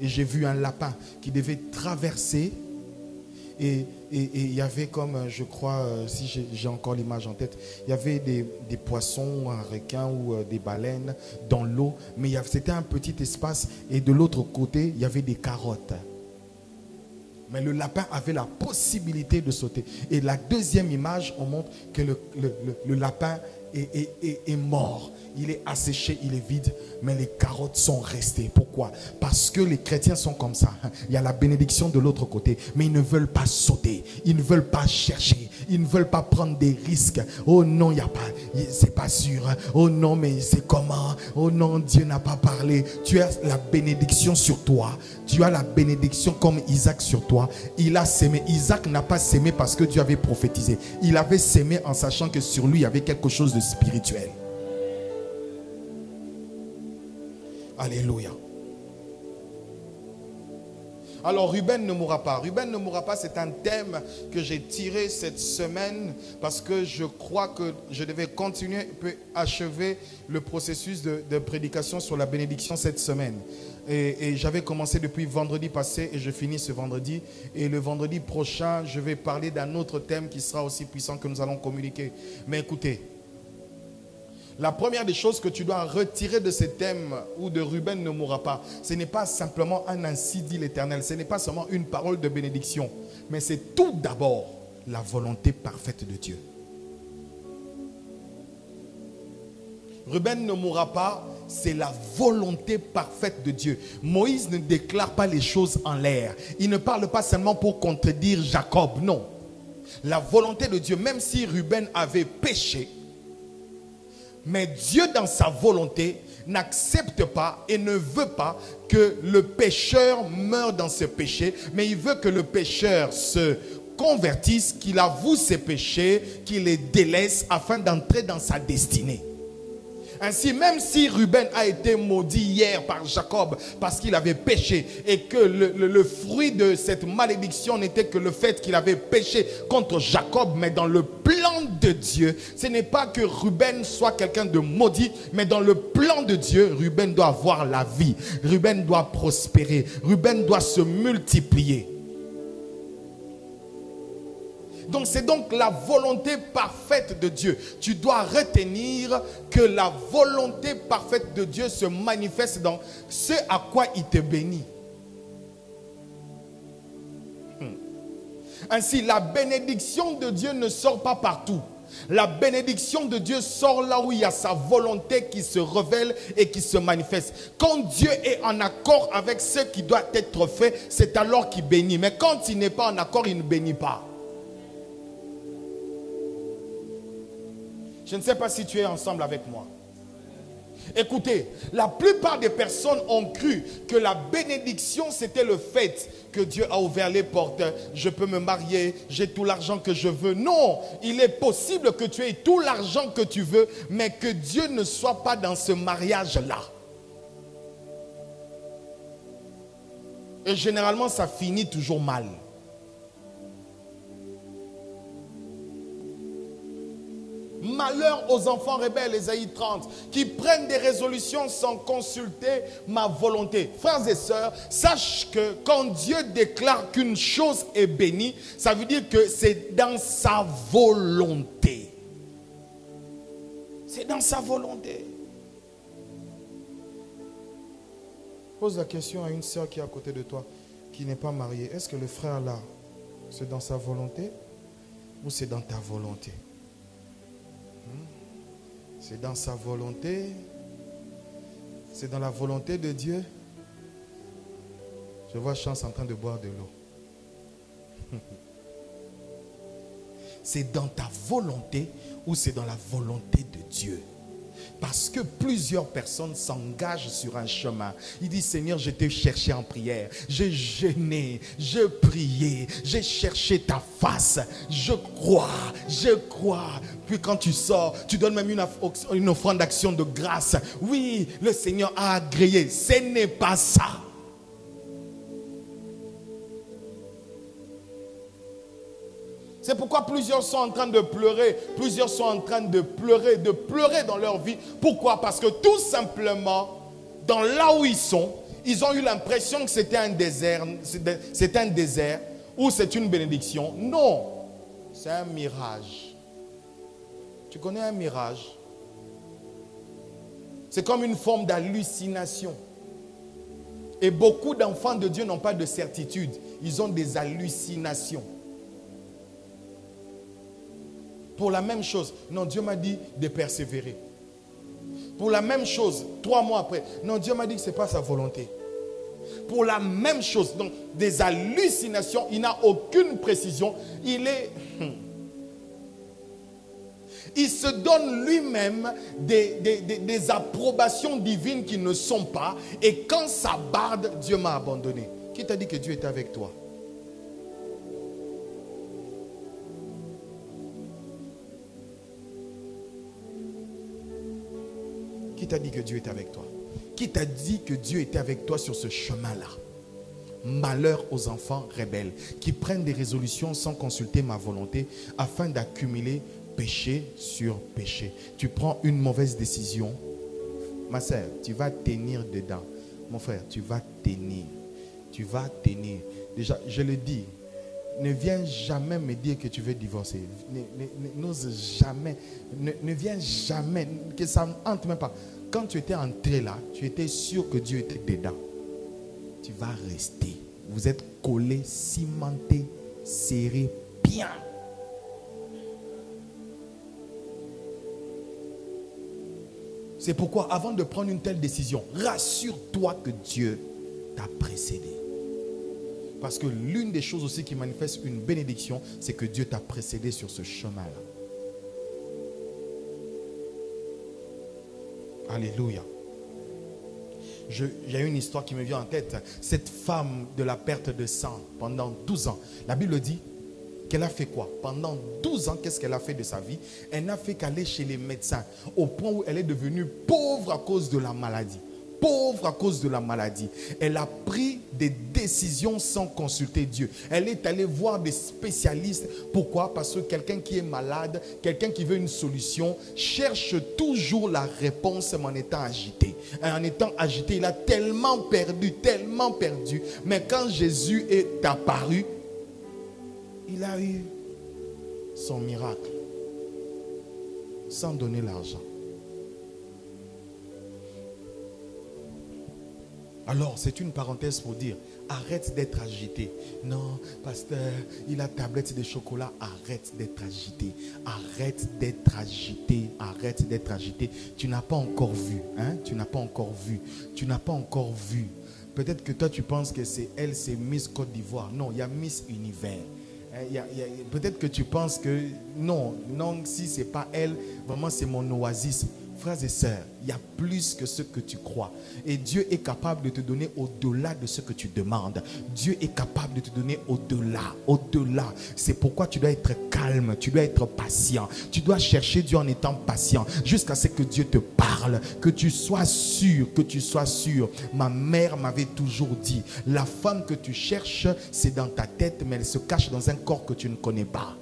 Et j'ai vu un lapin qui devait traverser. Et il y avait comme, je crois, si j'ai encore l'image en tête, il y avait des poissons, un requin ou des baleines dans l'eau. Mais c'était un petit espace. Et de l'autre côté, il y avait des carottes. Mais le lapin avait la possibilité de sauter. Et la deuxième image, on montre que le lapin est mort. Il est asséché, il est vide, mais les carottes sont restées. Pourquoi? Parce que les chrétiens sont comme ça. Il y a la bénédiction de l'autre côté, mais ils ne veulent pas sauter. Ils ne veulent pas chercher. Ils ne veulent pas prendre des risques. Oh non, il n'y a pas, c'est pas sûr. Oh non, mais c'est comment? Oh non, Dieu n'a pas parlé. Tu as la bénédiction sur toi. Tu as la bénédiction comme Isaac sur toi. Il a sémé. Isaac n'a pas sémé parce que Dieu avait prophétisé. Il avait sémé en sachant que sur lui, il y avait quelque chose de spirituel. Alléluia. Alors, Ruben ne mourra pas. Ruben ne mourra pas, c'est un thème que j'ai tiré cette semaine parce que je crois que je devais continuer, achever le processus de prédication sur la bénédiction cette semaine. Et j'avais commencé depuis vendredi passé et je finis ce vendredi. Et le vendredi prochain, je vais parler d'un autre thème qui sera aussi puissant que nous allons communiquer. Mais écoutez, la première des choses que tu dois retirer de ce thème où de Ruben ne mourra pas, ce n'est pas simplement un ainsi dit l'Éternel, ce n'est pas seulement une parole de bénédiction, mais c'est tout d'abord la volonté parfaite de Dieu. Ruben ne mourra pas, c'est la volonté parfaite de Dieu. Moïse ne déclare pas les choses en l'air. Il ne parle pas seulement pour contredire Jacob, non. La volonté de Dieu, même si Ruben avait péché, mais Dieu, dans sa volonté, n'accepte pas et ne veut pas que le pécheur meure dans ce péché, mais il veut que le pécheur se convertisse, qu'il avoue ses péchés, qu'il les délaisse afin d'entrer dans sa destinée. Ainsi, même si Ruben a été maudit hier par Jacob parce qu'il avait péché et que le fruit de cette malédiction n'était que le fait qu'il avait péché contre Jacob, mais dans le plan de Dieu, ce n'est pas que Ruben soit quelqu'un de maudit, mais dans le plan de Dieu, Ruben doit avoir la vie, Ruben doit prospérer, Ruben doit se multiplier. Donc c'est donc la volonté parfaite de Dieu. Tu dois retenir que la volonté parfaite de Dieu se manifeste dans ce à quoi il te bénit. Ainsi, la bénédiction de Dieu ne sort pas partout. La bénédiction de Dieu sort là où il y a sa volonté qui se révèle et qui se manifeste. Quand Dieu est en accord avec ce qui doit être fait, c'est alors qu'il bénit. Mais quand il n'est pas en accord, il ne bénit pas. Je ne sais pas si tu es ensemble avec moi. Écoutez, la plupart des personnes ont cru que la bénédiction, c'était le fait que Dieu a ouvert les portes. Je peux me marier, j'ai tout l'argent que je veux. Non, il est possible que tu aies tout l'argent que tu veux, mais que Dieu ne soit pas dans ce mariage-là. Et généralement, ça finit toujours mal. Malheur aux enfants rebelles, Ésaïe 30, qui prennent des résolutions sans consulter ma volonté. Frères et sœurs, sache que quand Dieu déclare qu'une chose est bénie, ça veut dire que c'est dans sa volonté. C'est dans sa volonté. Pose la question à une sœur qui est à côté de toi, qui n'est pas mariée. Est-ce que le frère là, c'est dans sa volonté ou c'est dans ta volonté? C'est dans sa volonté. C'est dans la volonté de Dieu. Je vois Chance en train de boire de l'eau. C'est dans ta volonté ou c'est dans la volonté de Dieu? Parce que plusieurs personnes s'engagent sur un chemin. Ils disent, Seigneur, je t'ai cherché en prière. J'ai jeûné, j'ai prié, j'ai cherché ta face. Je crois. Puis quand tu sors, tu donnes même une offrande d'action de grâce. Oui, le Seigneur a agréé. Ce n'est pas ça. C'est pourquoi plusieurs sont en train de pleurer. Plusieurs sont en train de pleurer dans leur vie. Pourquoi? Parce que tout simplement, dans là où ils sont, ils ont eu l'impression que c'était un désert. C'est un désert ou c'est une bénédiction. Non, c'est un mirage. Tu connais un mirage? C'est comme une forme d'hallucination. Et beaucoup d'enfants de Dieu n'ont pas de certitude. Ils ont des hallucinations. Pour la même chose, non, Dieu m'a dit de persévérer. Pour la même chose, 3 mois après, non, Dieu m'a dit que ce n'est pas sa volonté. Pour la même chose, donc des hallucinations, il n'a aucune précision. Il se donne lui-même des approbations divines qui ne sont pas. Et quand ça barde, Dieu m'a abandonné. Qui t'a dit que Dieu était avec toi? Qui t'a dit que Dieu était avec toi? Qui t'a dit que Dieu était avec toi sur ce chemin-là? Malheur aux enfants rebelles qui prennent des résolutions sans consulter ma volonté afin d'accumuler péché sur péché. Tu prends une mauvaise décision, ma sœur, tu vas tenir dedans. Mon frère, tu vas tenir. Tu vas tenir. Déjà, je le dis, ne viens jamais me dire que tu veux divorcer. N'ose jamais. Ne viens jamais. Que ça n'entre même pas. Quand tu étais entré là, tu étais sûr que Dieu était dedans. Tu vas rester. Vous êtes collés, cimentés, serrés, bien. C'est pourquoi, avant de prendre une telle décision, rassure-toi que Dieu t'a précédé. Parce que l'une des choses aussi qui manifeste une bénédiction, c'est que Dieu t'a précédé sur ce chemin-là. Alléluia. Il y a une histoire qui me vient en tête. Cette femme de la perte de sang pendant 12 ans. La Bible dit qu'elle a fait quoi? Pendant 12 ans, qu'est-ce qu'elle a fait de sa vie? Elle n'a fait qu'aller chez les médecins au point où elle est devenue pauvre à cause de la maladie. Pauvre à cause de la maladie. Elle a pris des décisions sans consulter Dieu. Elle est allée voir des spécialistes. Pourquoi? Parce que quelqu'un qui est malade, quelqu'un qui veut une solution, cherche toujours la réponse en étant agité. En étant agité, il a tellement perdu. Mais quand Jésus est apparu, il a eu son miracle sans donner l'argent. Alors, c'est une parenthèse pour dire, arrête d'être agité. Non, pasteur, il a tablette de chocolat. Arrête d'être agité. Arrête d'être agité. Arrête d'être agité. Tu n'as pas encore vu. Hein? Tu n'as pas encore vu. Tu n'as pas encore vu. Peut-être que toi, tu penses que c'est elle, c'est Miss Côte d'Ivoire. Non, il y a Miss Univers. Peut-être que tu penses que non, si ce n'est pas elle, vraiment c'est mon oasis. Frères et sœurs, il y a plus que ce que tu crois. Et Dieu est capable de te donner au-delà de ce que tu demandes. Dieu est capable de te donner au-delà. Au-delà. C'est pourquoi tu dois être calme, tu dois être patient. Tu dois chercher Dieu en étant patient jusqu'à ce que Dieu te parle. Que tu sois sûr, que tu sois sûr. Ma mère m'avait toujours dit, la femme que tu cherches, c'est dans ta tête, mais elle se cache dans un corps que tu ne connais pas.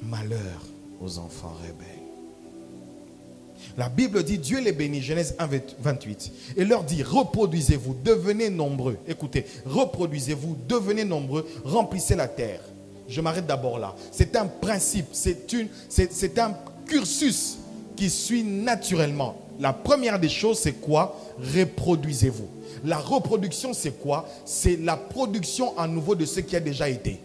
Malheur aux enfants rebelles. La Bible dit, Dieu les bénit, Genèse 1, 28, et leur dit, reproduisez-vous, devenez nombreux. Écoutez, reproduisez-vous, devenez nombreux, remplissez la terre. Je m'arrête d'abord là. C'est un principe, c'est un cursus qui suit naturellement. La première des choses, c'est quoi? Reproduisez-vous. La reproduction, c'est quoi? C'est la production à nouveau de ce qui a déjà été.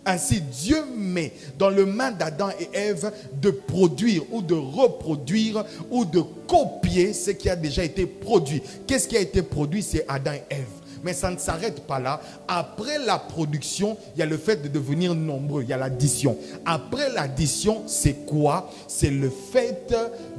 Ainsi, Dieu met dans le main d'Adam et Ève de produire ou de reproduire ou de copier ce qui a déjà été produit. Qu'est-ce qui a été produit? C'est Adam et Ève. Mais ça ne s'arrête pas là. Après la production, il y a le fait de devenir nombreux. Il y a l'addition. Après l'addition, c'est quoi? C'est le fait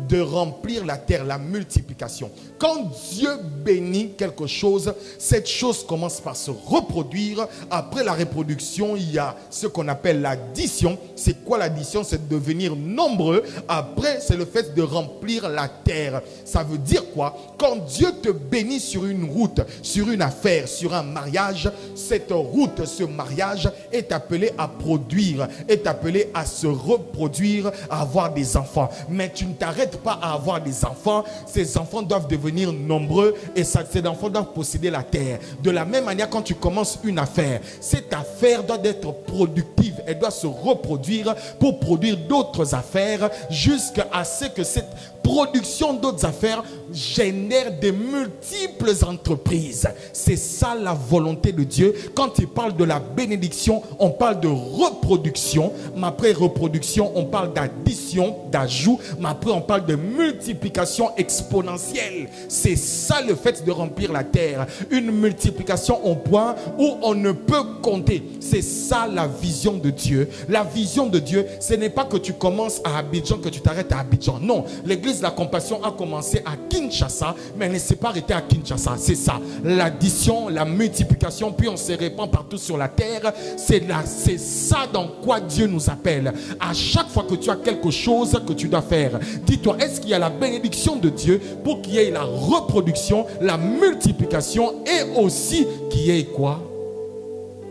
de remplir la terre, la multiplication. Quand Dieu bénit quelque chose, cette chose commence par se reproduire. Après la reproduction, il y a ce qu'on appelle l'addition. C'est quoi l'addition? C'est de devenir nombreux. Après, c'est le fait de remplir la terre. Ça veut dire quoi? Quand Dieu te bénit sur une route, sur une affaire, sur un mariage, cette route, ce mariage est appelé à produire, est appelé à se reproduire, à avoir des enfants. Mais tu ne t'arrêtes pas à avoir des enfants. Ces enfants doivent devenir nombreux et ces enfants doivent posséder la terre. De la même manière, quand tu commences une affaire, cette affaire doit être productive. Elle doit se reproduire pour produire d'autres affaires jusqu'à ce que cette production d'autres affaires génère de multiples entreprises. C'est ça la volonté de Dieu. Quand il parle de la bénédiction, on parle de reproduction. Mais après reproduction, on parle d'addition, d'ajout. Mais après, on parle de multiplication exponentielle. C'est ça le fait de remplir la terre. Une multiplication au point où on ne peut compter. C'est ça la vision de Dieu. La vision de Dieu, ce n'est pas que tu commences à Abidjan, que tu t'arrêtes à Abidjan. Non, l'église l'église La Compassion a commencé à Kinshasa, mais elle ne s'est pas arrêtée à Kinshasa. C'est ça, l'addition, la multiplication, puis on se répand partout sur la terre. C'est ça dans quoi Dieu nous appelle. À chaque fois que tu as quelque chose que tu dois faire, dis-toi, est-ce qu'il y a la bénédiction de Dieu pour qu'il y ait la reproduction, la multiplication et aussi qu'il y ait quoi?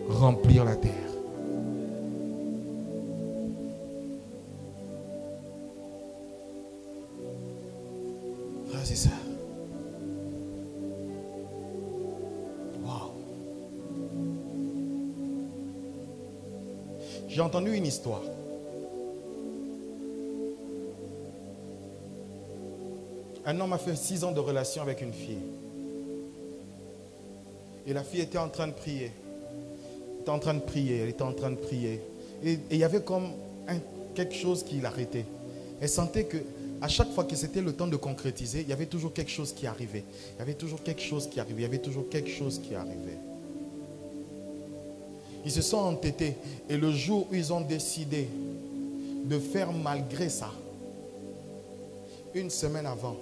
Remplir la terre. C'est ça. Wow. J'ai entendu une histoire. Un homme a fait 6 ans de relation avec une fille. Et la fille était en train de prier. Elle était en train de prier. Elle était en train de prier. Et il y avait comme quelque chose qui l'arrêtait. Elle sentait que à chaque fois que c'était le temps de concrétiser, il y avait toujours quelque chose qui arrivait. Il y avait toujours quelque chose qui arrivait. Il y avait toujours quelque chose qui arrivait. Ils se sont entêtés. Et le jour où ils ont décidé de faire malgré ça, une semaine avant,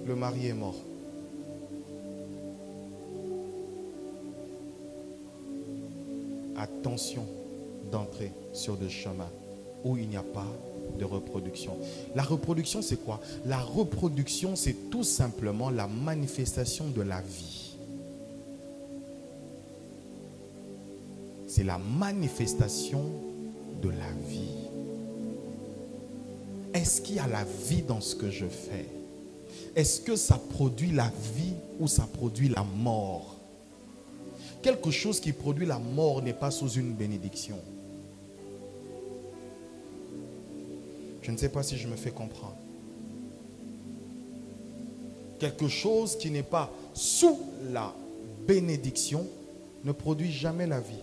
le mari est mort. Attention d'entrer sur des chemins où il n'y a pas de reproduction. La reproduction, c'est quoi? La reproduction, c'est tout simplement la manifestation de la vie. C'est la manifestation de la vie. Est-ce qu'il y a la vie dans ce que je fais? Est-ce que ça produit la vie ou ça produit la mort? Quelque chose qui produit la mort n'est pas sous une bénédiction. Je ne sais pas si je me fais comprendre. Quelque chose qui n'est pas sous la bénédiction ne produit jamais la vie.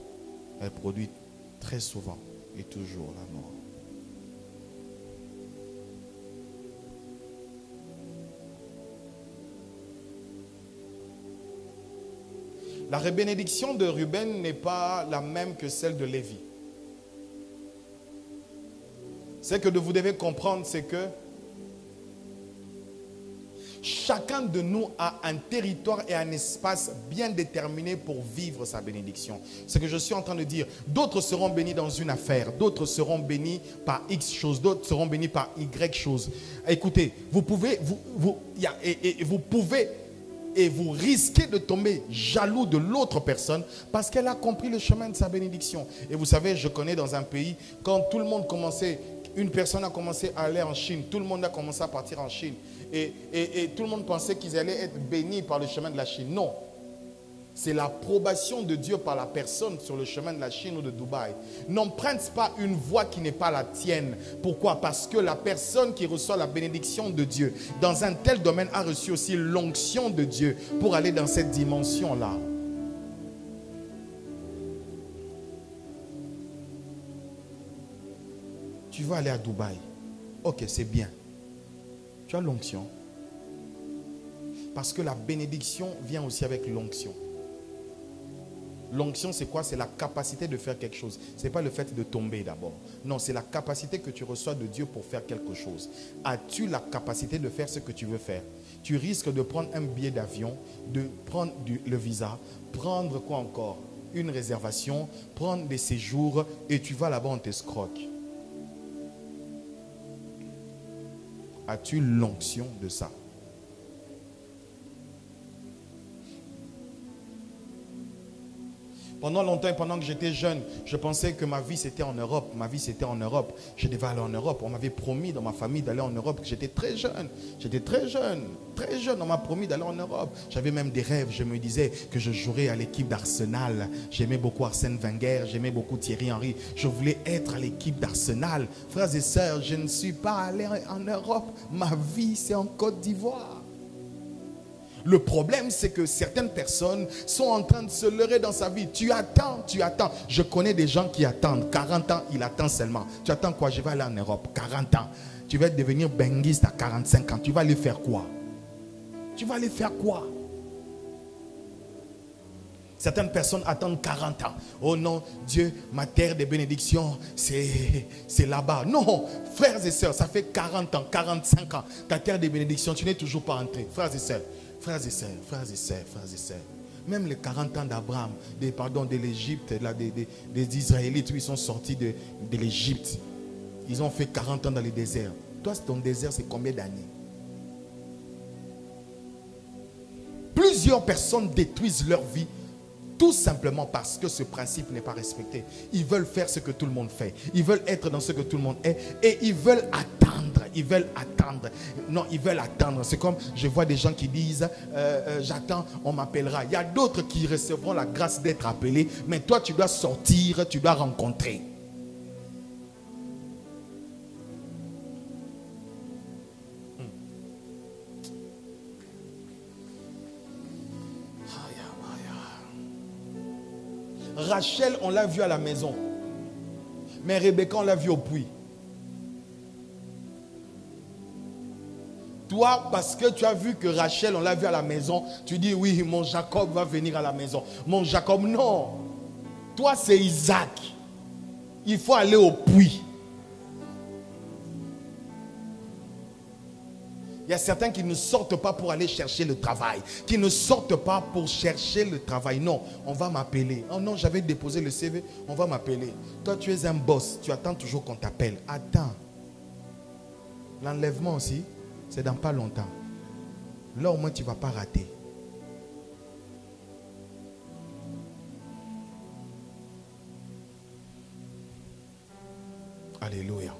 Elle produit très souvent et toujours la mort. La bénédiction de Ruben n'est pas la même que celle de Lévi. Ce que vous devez comprendre, c'est que chacun de nous a un territoire et un espace bien déterminé pour vivre sa bénédiction. Ce que je suis en train de dire, d'autres seront bénis dans une affaire, d'autres seront bénis par X choses, d'autres seront bénis par Y choses. Écoutez, vous pouvez et vous risquez de tomber jaloux de l'autre personne parce qu'elle a compris le chemin de sa bénédiction. Et vous savez, je connais dans un pays, quand tout le monde commençait, une personne a commencé à aller en Chine, tout le monde a commencé à partir en Chine. Et tout le monde pensait qu'ils allaient être bénis par le chemin de la Chine. Non. C'est l'approbation de Dieu par la personne sur le chemin de la Chine ou de Dubaï. N'emprunte pas une voie qui n'est pas la tienne. Pourquoi? Parce que la personne qui reçoit la bénédiction de Dieu dans un tel domaine a reçu aussi l'onction de Dieu pour aller dans cette dimension-là. Tu vas aller à Dubaï. Ok, c'est bien. Tu as l'onction. Parce que la bénédiction vient aussi avec l'onction. L'onction, c'est quoi? C'est la capacité de faire quelque chose. Ce n'est pas le fait de tomber d'abord. Non, c'est la capacité que tu reçois de Dieu pour faire quelque chose. As-tu la capacité de faire ce que tu veux faire? Tu risques de prendre un billet d'avion, de prendre le visa, prendre quoi encore? Une réservation, prendre des séjours et tu vas là-bas, on t'escroque. As-tu l'onction de ça? Pendant longtemps, pendant que j'étais jeune, je pensais que ma vie c'était en Europe. Ma vie c'était en Europe. Je devais aller en Europe. On m'avait promis dans ma famille d'aller en Europe. J'étais très jeune. J'étais très jeune. Très jeune, on m'a promis d'aller en Europe. J'avais même des rêves. Je me disais que je jouerais à l'équipe d'Arsenal. J'aimais beaucoup Arsène Wenger. J'aimais beaucoup Thierry Henry. Je voulais être à l'équipe d'Arsenal. Frères et sœurs, je ne suis pas allé en Europe. Ma vie c'est en Côte d'Ivoire. Le problème, c'est que certaines personnes sont en train de se leurrer dans sa vie. Tu attends, tu attends. Je connais des gens qui attendent. 40 ans, il attend seulement. Tu attends quoi? Je vais aller en Europe. 40 ans. Tu vas devenir benguiste à 45 ans. Tu vas aller faire quoi? Tu vas aller faire quoi? Certaines personnes attendent 40 ans. Oh non, Dieu, ma terre des bénédictions, c'est là-bas. Non, frères et sœurs, ça fait 40 ans, 45 ans. Ta terre des bénédictions, tu n'es toujours pas entré. Frères et sœurs, frères et sœurs, frères et sœurs, frères et sœurs. Même les 40 ans d'Abraham, de l'Égypte, des Israélites, où ils sont sortis de l'Égypte. Ils ont fait 40 ans dans les déserts. Toi, ton désert, c'est combien d'années? Plusieurs personnes détruisent leur vie tout simplement parce que ce principe n'est pas respecté. Ils veulent faire ce que tout le monde fait. Ils veulent être dans ce que tout le monde est. Et ils veulent attendre. Ils veulent attendre. Non, ils veulent attendre. C'est comme, je vois des gens qui disent, j'attends, on m'appellera. Il y a d'autres qui recevront la grâce d'être appelés. Mais toi, tu dois sortir, tu dois rencontrer. Rachel, on l'a vu à la maison. Mais Rebecca, on l'a vu au puits. Toi, parce que tu as vu que Rachel, on l'a vu à la maison, tu dis, oui, mon Jacob va venir à la maison. Mon Jacob, non. Toi, c'est Isaac. Il faut aller au puits. Il y a certains qui ne sortent pas pour aller chercher le travail. Qui ne sortent pas pour chercher le travail. Non, on va m'appeler. Oh non, j'avais déposé le CV, on va m'appeler. Toi, tu es un boss. Tu attends toujours qu'on t'appelle. Attends. L'enlèvement aussi, c'est dans pas longtemps. Là, au moins, tu ne vas pas rater. Alléluia.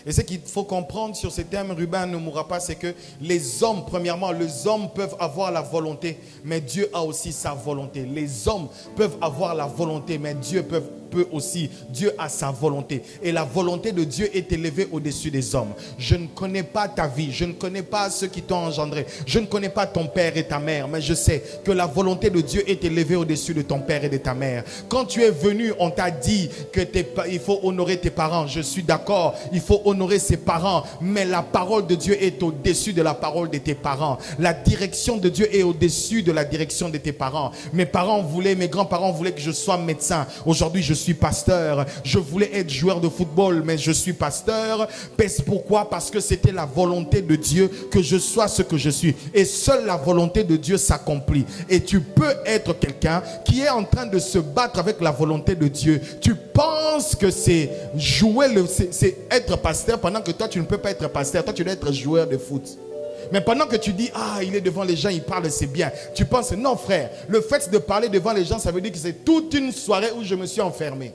Et ce qu'il faut comprendre sur ces termes, Ruben ne mourra pas, c'est que les hommes, premièrement, les hommes peuvent avoir la volonté, mais Dieu a aussi sa volonté. Les hommes peuvent avoir la volonté, mais Dieu peut aussi. Dieu a sa volonté. Et la volonté de Dieu est élevée au-dessus des hommes. Je ne connais pas ta vie. Je ne connais pas ceux qui t'ont engendré. Je ne connais pas ton père et ta mère. Mais je sais que la volonté de Dieu est élevée au-dessus de ton père et de ta mère. Quand tu es venu, on t'a dit qu'il faut honorer tes parents. Je suis d'accord. Il faut honorer ses parents. Mais la parole de Dieu est au-dessus de la parole de tes parents. La direction de Dieu est au-dessus de la direction de tes parents. Mes grands-parents voulaient que je sois médecin. Aujourd'hui, je suis pasteur. Je voulais être joueur de football, mais je suis pasteur. Pourquoi? Parce que c'était la volonté de Dieu que je sois ce que je suis. Et seule la volonté de Dieu s'accomplit. Et tu peux être quelqu'un qui est en train de se battre avec la volonté de Dieu. Tu penses que c'est c'est être pasteur pendant que toi tu ne peux pas être pasteur. Toi tu dois être joueur de foot. Mais pendant que tu dis, ah, il est devant les gens, il parle, c'est bien. Tu penses, non frère, le fait de parler devant les gens, ça veut dire que c'est toute une soirée où je me suis enfermé.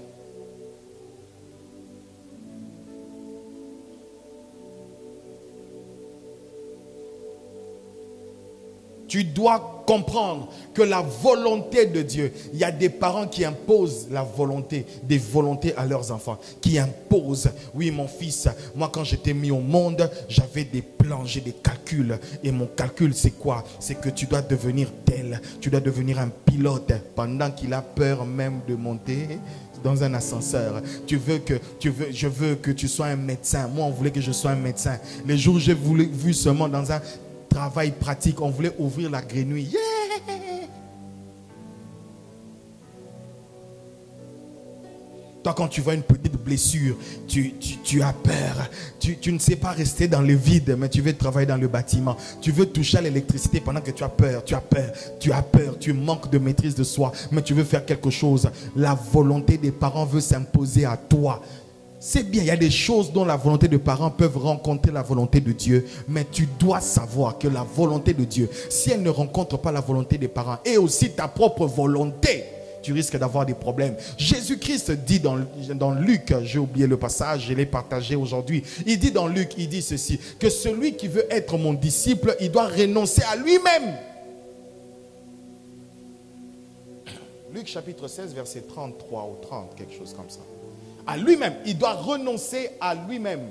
Tu dois comprendre que la volonté de Dieu, il y a des parents qui imposent la volonté, des volontés à leurs enfants, qui imposent. Oui, mon fils, moi quand j'étais mis au monde, j'avais des plans, j'ai des calculs. Et mon calcul, c'est quoi? C'est que tu dois devenir tel, tu dois devenir un pilote pendant qu'il a peur même de monter dans un ascenseur. Je veux que tu sois un médecin. Moi, on voulait que je sois un médecin. Les jours où j'ai vu seulement dans un travail pratique, on voulait ouvrir la grenouille. Yeah! Toi, quand tu vois une petite blessure, tu as peur. Tu ne sais pas rester dans le vide, mais tu veux travailler dans le bâtiment. Tu veux toucher à l'électricité pendant que tu as peur. Tu manques de maîtrise de soi, mais tu veux faire quelque chose. La volonté des parents veut s'imposer à toi. C'est bien, il y a des choses dont la volonté des parents peuvent rencontrer la volonté de Dieu. Mais tu dois savoir que la volonté de Dieu, si elle ne rencontre pas la volonté des parents et aussi ta propre volonté, tu risques d'avoir des problèmes. Jésus-Christ dit dans Luc, j'ai oublié le passage, je l'ai partagé aujourd'hui. Il dit dans Luc, il dit ceci, que celui qui veut être mon disciple, il doit renoncer à lui-même. Luc chapitre 16, verset 33 ou 30, quelque chose comme ça. À lui-même, il doit renoncer à lui-même.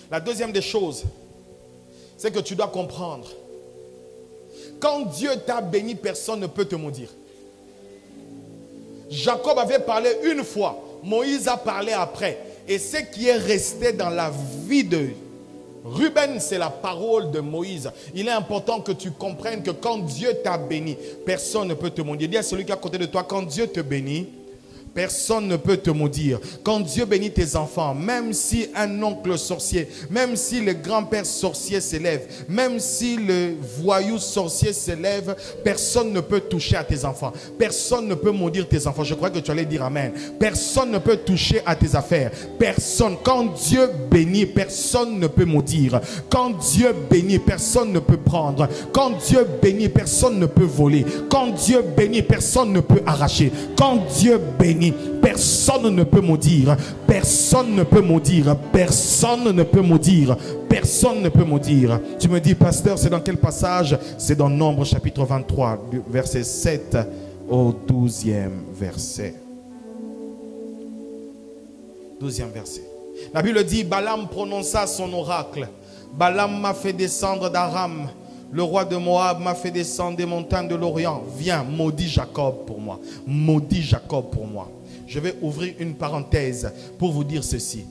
La deuxième des choses, c'est que tu dois comprendre. Quand Dieu t'a béni, personne ne peut te maudire. Jacob avait parlé une fois, Moïse a parlé après. Et ce qui est resté dans la vie Ruben, c'est la parole de Moïse. Il est important que tu comprennes que quand Dieu t'a béni, personne ne peut te maudire. Dis à celui qui est à côté de toi, quand Dieu te bénit, personne ne peut te maudire. Quand Dieu bénit tes enfants, même si un oncle sorcier, même si le grand-père sorcier s'élève, même si le voyou sorcier s'élève, personne ne peut toucher à tes enfants. Personne ne peut maudire tes enfants. Je crois que tu allais dire amen. Personne ne peut toucher à tes affaires. Personne. Quand Dieu bénit, personne ne peut maudire. Quand Dieu bénit, personne ne peut prendre. Quand Dieu bénit, personne ne peut voler. Quand Dieu bénit, personne ne peut arracher. Quand Dieu bénit, personne ne peut maudire. Personne ne peut maudire. Personne ne peut maudire. Personne ne peut maudire. Tu me dis, pasteur, c'est dans quel passage? C'est dans Nombre chapitre 23, du verset 7 au 12e verset. 12e verset. La Bible dit, Balaam prononça son oracle. Balaam m'a fait descendre d'Aram. Le roi de Moab m'a fait descendre des montagnes de l'Orient. Viens, maudis Jacob pour moi. Maudis Jacob pour moi. Je vais ouvrir une parenthèse pour vous dire ceci.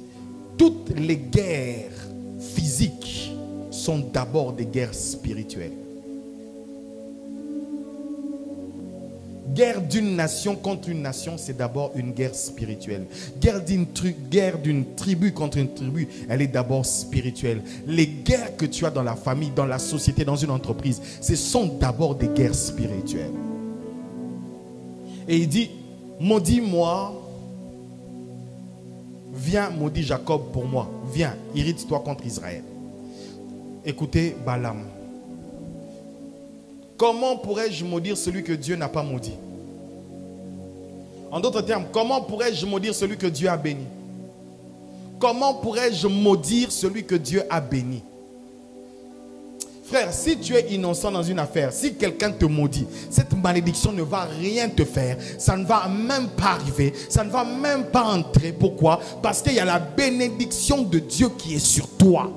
Toutes les guerres physiques sont d'abord des guerres spirituelles. Guerre d'une nation contre une nation, c'est d'abord une guerre spirituelle. Guerre d'une tribu contre une tribu, elle est d'abord spirituelle. Les guerres que tu as dans la famille, dans la société, dans une entreprise, ce sont d'abord des guerres spirituelles. Et il dit, maudis-moi, viens, maudis Jacob pour moi. Viens, irrite-toi contre Israël. Écoutez Balaam. Comment pourrais-je maudire celui que Dieu n'a pas maudit? En d'autres termes, comment pourrais-je maudire celui que Dieu a béni? Comment pourrais-je maudire celui que Dieu a béni? Frère, si tu es innocent dans une affaire, si quelqu'un te maudit, cette malédiction ne va rien te faire. Ça ne va même pas arriver. Ça ne va même pas entrer. Pourquoi? Parce qu'il y a la bénédiction de Dieu qui est sur toi.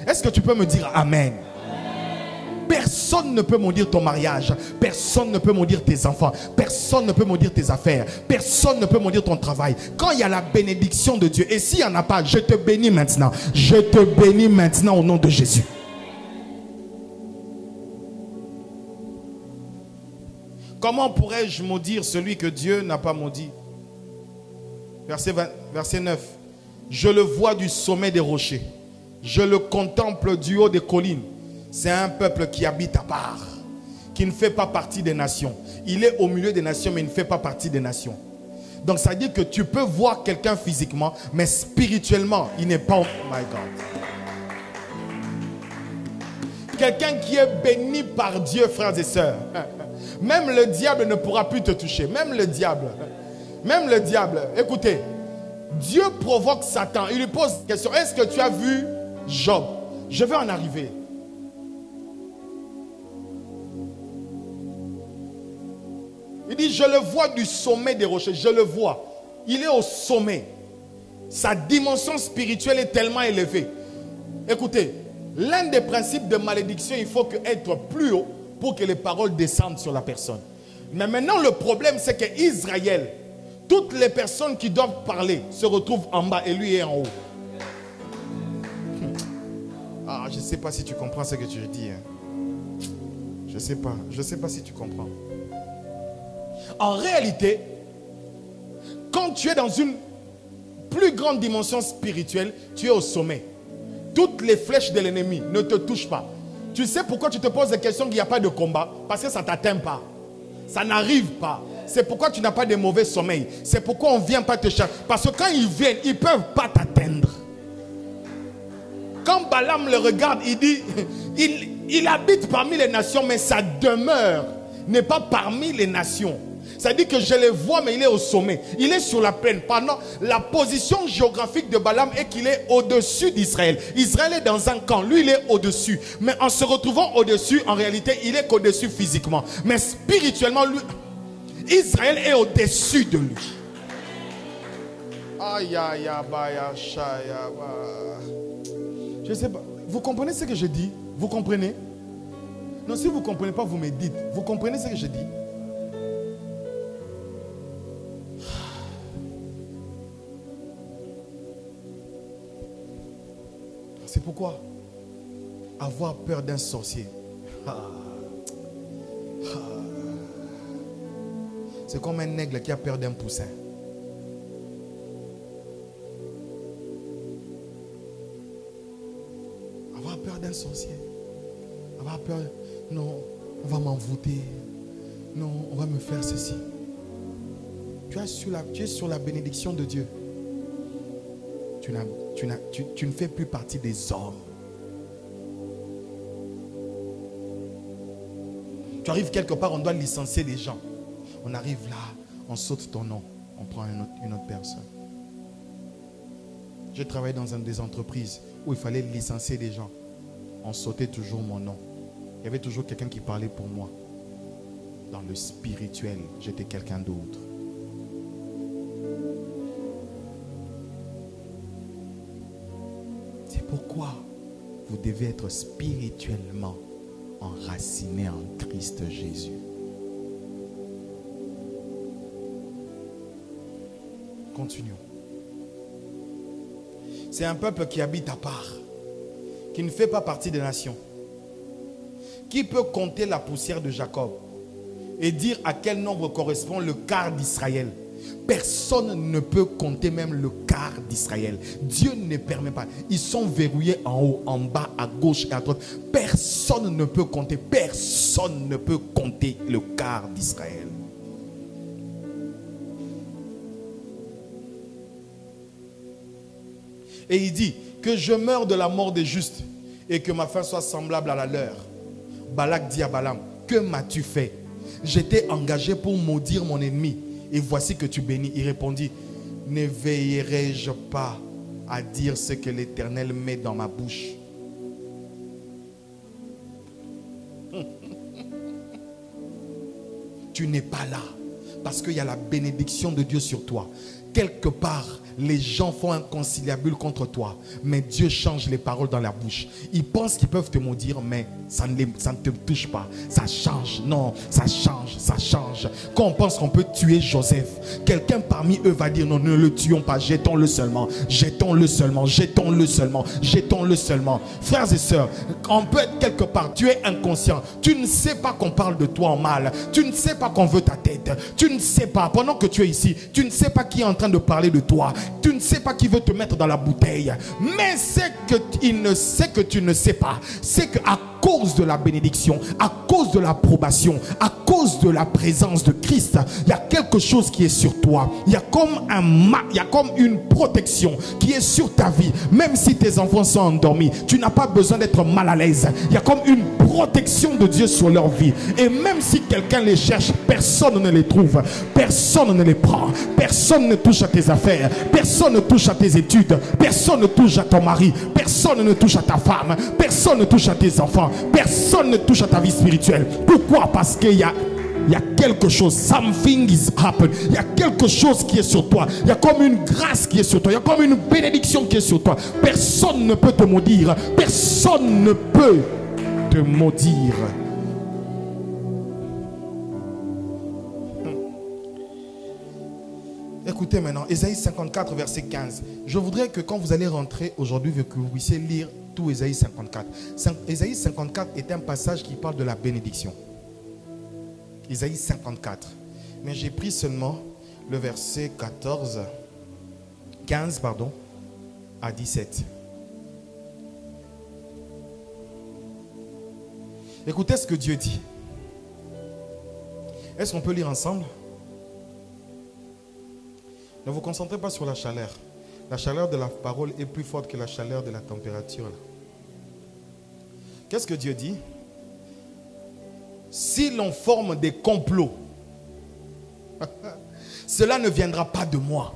Est-ce que tu peux me dire amen? Personne ne peut maudire ton mariage. Personne ne peut maudire tes enfants. Personne ne peut maudire tes affaires. Personne ne peut maudire ton travail. Quand il y a la bénédiction de Dieu, et s'il n'y en a pas, je te bénis maintenant. Je te bénis maintenant au nom de Jésus. Comment pourrais-je maudire celui que Dieu n'a pas maudit? Verset 9. Je le vois du sommet des rochers. Je le contemple du haut des collines. C'est un peuple qui habite à part, qui ne fait pas partie des nations. Il est au milieu des nations, mais il ne fait pas partie des nations. Donc ça veut dire que tu peux voir quelqu'un physiquement, mais spirituellement, il n'est pas... Oh my God. Quelqu'un qui est béni par Dieu, frères et sœurs. Même le diable ne pourra plus te toucher. Même le diable. Même le diable. Écoutez, Dieu provoque Satan. Il lui pose une question. Est-ce que tu as vu Job? Je vais en arriver. Il dit, je le vois du sommet des rochers. Je le vois. Il est au sommet. Sa dimension spirituelle est tellement élevée. Écoutez, l'un des principes de malédiction, il faut être plus haut pour que les paroles descendent sur la personne. Mais maintenant, le problème, c'est qu'Israël, toutes les personnes qui doivent parler se retrouvent en bas et lui est en haut. Ah, je ne sais pas si tu comprends ce que tu dis. Hein. Je ne sais pas. Je ne sais pas si tu comprends. En réalité, quand tu es dans une plus grande dimension spirituelle, tu es au sommet. Toutes les flèches de l'ennemi ne te touchent pas. Tu sais pourquoi tu te poses des questions qu'il n'y a pas de combat? Parce que ça ne t'atteint pas. Ça n'arrive pas. C'est pourquoi tu n'as pas de mauvais sommeil. C'est pourquoi on ne vient pas te chercher. Parce que quand ils viennent, ils ne peuvent pas t'atteindre. Quand Balaam le regarde, il dit, il habite parmi les nations, mais sa demeure n'est pas parmi les nations. Ça dit que je le vois, mais il est au sommet. Il est sur la plaine. Pendant la position géographique de Balaam est qu'il est au-dessus d'Israël. Israël est dans un camp. Lui, il est au-dessus. Mais en se retrouvant au-dessus, en réalité, il est qu'au-dessus physiquement. Mais spirituellement, lui, Israël est au-dessus de lui. Aïe, aïe, aïe, je sais pas. Vous comprenez ce que je dis? Vous comprenez? Non, si vous ne comprenez pas, vous me dites. Vous comprenez ce que je dis? C'est pourquoi Avoir peur d'un sorcier. C'est comme un aigle qui a peur d'un poussin. Avoir peur d'un sorcier. Avoir peur, non, on va m'envoûter. Non, on va me faire ceci. Tu es sur la bénédiction de Dieu. Tu ne fais plus partie des hommes. Tu arrives quelque part, on doit licencier les gens. On arrive là, on saute ton nom, on prend une autre personne. J'ai travaillé dans une des entreprises où il fallait licencier des gens. On sautait toujours mon nom. Il y avait toujours quelqu'un qui parlait pour moi. Dans le spirituel, j'étais quelqu'un d'autre. C'est pourquoi vous devez être spirituellement enraciné en Christ Jésus. Continuons. C'est un peuple qui habite à part, qui ne fait pas partie des nations. Qui peut compter la poussière de Jacob et dire à quel nombre correspond le quart d'Israël? Personne ne peut compter même le quart d'Israël. Dieu ne permet pas. Ils sont verrouillés en haut, en bas, à gauche et à droite. Personne ne peut compter. Personne ne peut compter le quart d'Israël. Et il dit que je meure de la mort des justes et que ma fin soit semblable à la leur. Balak dit à Balaam, que m'as-tu fait? J'étais engagé pour maudire mon ennemi. Et voici que tu bénis. Il répondit, ne veillerai-je pas à dire ce que l'Éternel met dans ma bouche? Tu n'es pas là parce qu'il y a la bénédiction de Dieu sur toi. Quelque part, les gens font un conciliabule contre toi, mais Dieu change les paroles dans la bouche. Ils pensent qu'ils peuvent te maudire, mais ça ne te touche pas. Ça change. Non, ça change, ça change. Quand on pense qu'on peut tuer Joseph, quelqu'un parmi eux va dire non, ne le tuons pas, jetons-le seulement, jetons-le seulement, jetons-le seulement, jetons-le seulement. Frères et sœurs, on peut être quelque part, tu es inconscient, tu ne sais pas qu'on parle de toi en mal, tu ne sais pas qu'on veut ta tête, tu ne sais pas, pendant que tu es ici, tu ne sais pas qui est en train de parler de toi, tu ne sais pas qui veut te mettre dans la bouteille, mais c'est qu'il ne sait que tu ne sais pas, c'est qu'à cause de la bénédiction, à cause de l'approbation, à cause de la présence de Christ, il y a quelque chose qui est sur toi. Il y a comme une protection qui est sur ta vie. Même si tes enfants sont endormis, tu n'as pas besoin d'être mal à l'aise. Il y a comme une protection de Dieu sur leur vie. Et même si quelqu'un les cherche, personne ne les trouve, personne ne les prend, personne ne touche à tes affaires, personne ne touche à tes études, personne ne touche à ton mari, personne ne touche à ta femme, personne ne touche à tes enfants, personne ne touche à ta vie spirituelle. Pourquoi? Parce qu'il y a quelque chose, something is happening. Il y a quelque chose qui est sur toi. Il y a comme une grâce qui est sur toi. Il y a comme une bénédiction qui est sur toi. Personne ne peut te maudire. Personne ne peut te maudire. Écoutez maintenant, Ésaïe 54, verset 15. Je voudrais que quand vous allez rentrer aujourd'hui, que vous puissiez lire tout Ésaïe 54. Ésaïe 54 est un passage qui parle de la bénédiction. Ésaïe 54. Mais j'ai pris seulement le verset 15 à 17. Écoutez ce que Dieu dit. Est-ce qu'on peut lire ensemble? Ne vous concentrez pas sur la chaleur. La chaleur de la parole est plus forte que la chaleur de la température. Qu'est-ce que Dieu dit? Si l'on forme des complots, cela ne viendra pas de moi.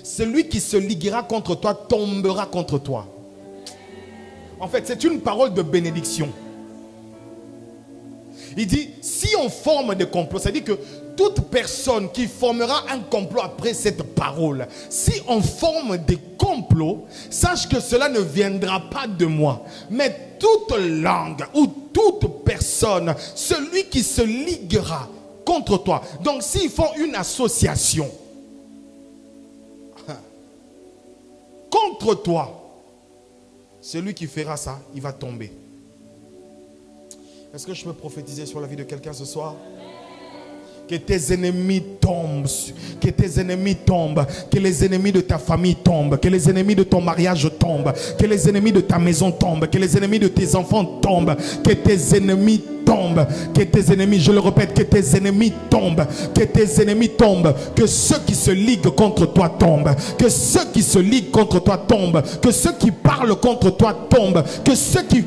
Celui qui se liguera contre toi tombera contre toi. En fait, c'est une parole de bénédiction. Il dit, si on forme des complots, c'est-à-dire que toute personne qui formera un complot après cette parole, si on forme des complots, sache que cela ne viendra pas de moi. Mais toute langue ou toute personne, celui qui se liguera contre toi. Donc s'ils font une association contre toi, celui qui fera ça, il va tomber. Est-ce que je peux prophétiser sur la vie de quelqu'un ce soir? Que tes ennemis tombent, que tes ennemis tombent, que les ennemis de ta famille tombent, que les ennemis de ton mariage tombent, que les ennemis de ta maison tombent, que les ennemis de tes enfants tombent, que tes ennemis tombent, que tes ennemis, je le répète, que tes ennemis tombent, que tes ennemis tombent, que ceux qui se liguent contre toi tombent, que ceux qui se liguent contre toi tombent, que ceux qui parlent contre toi tombent, que ceux qui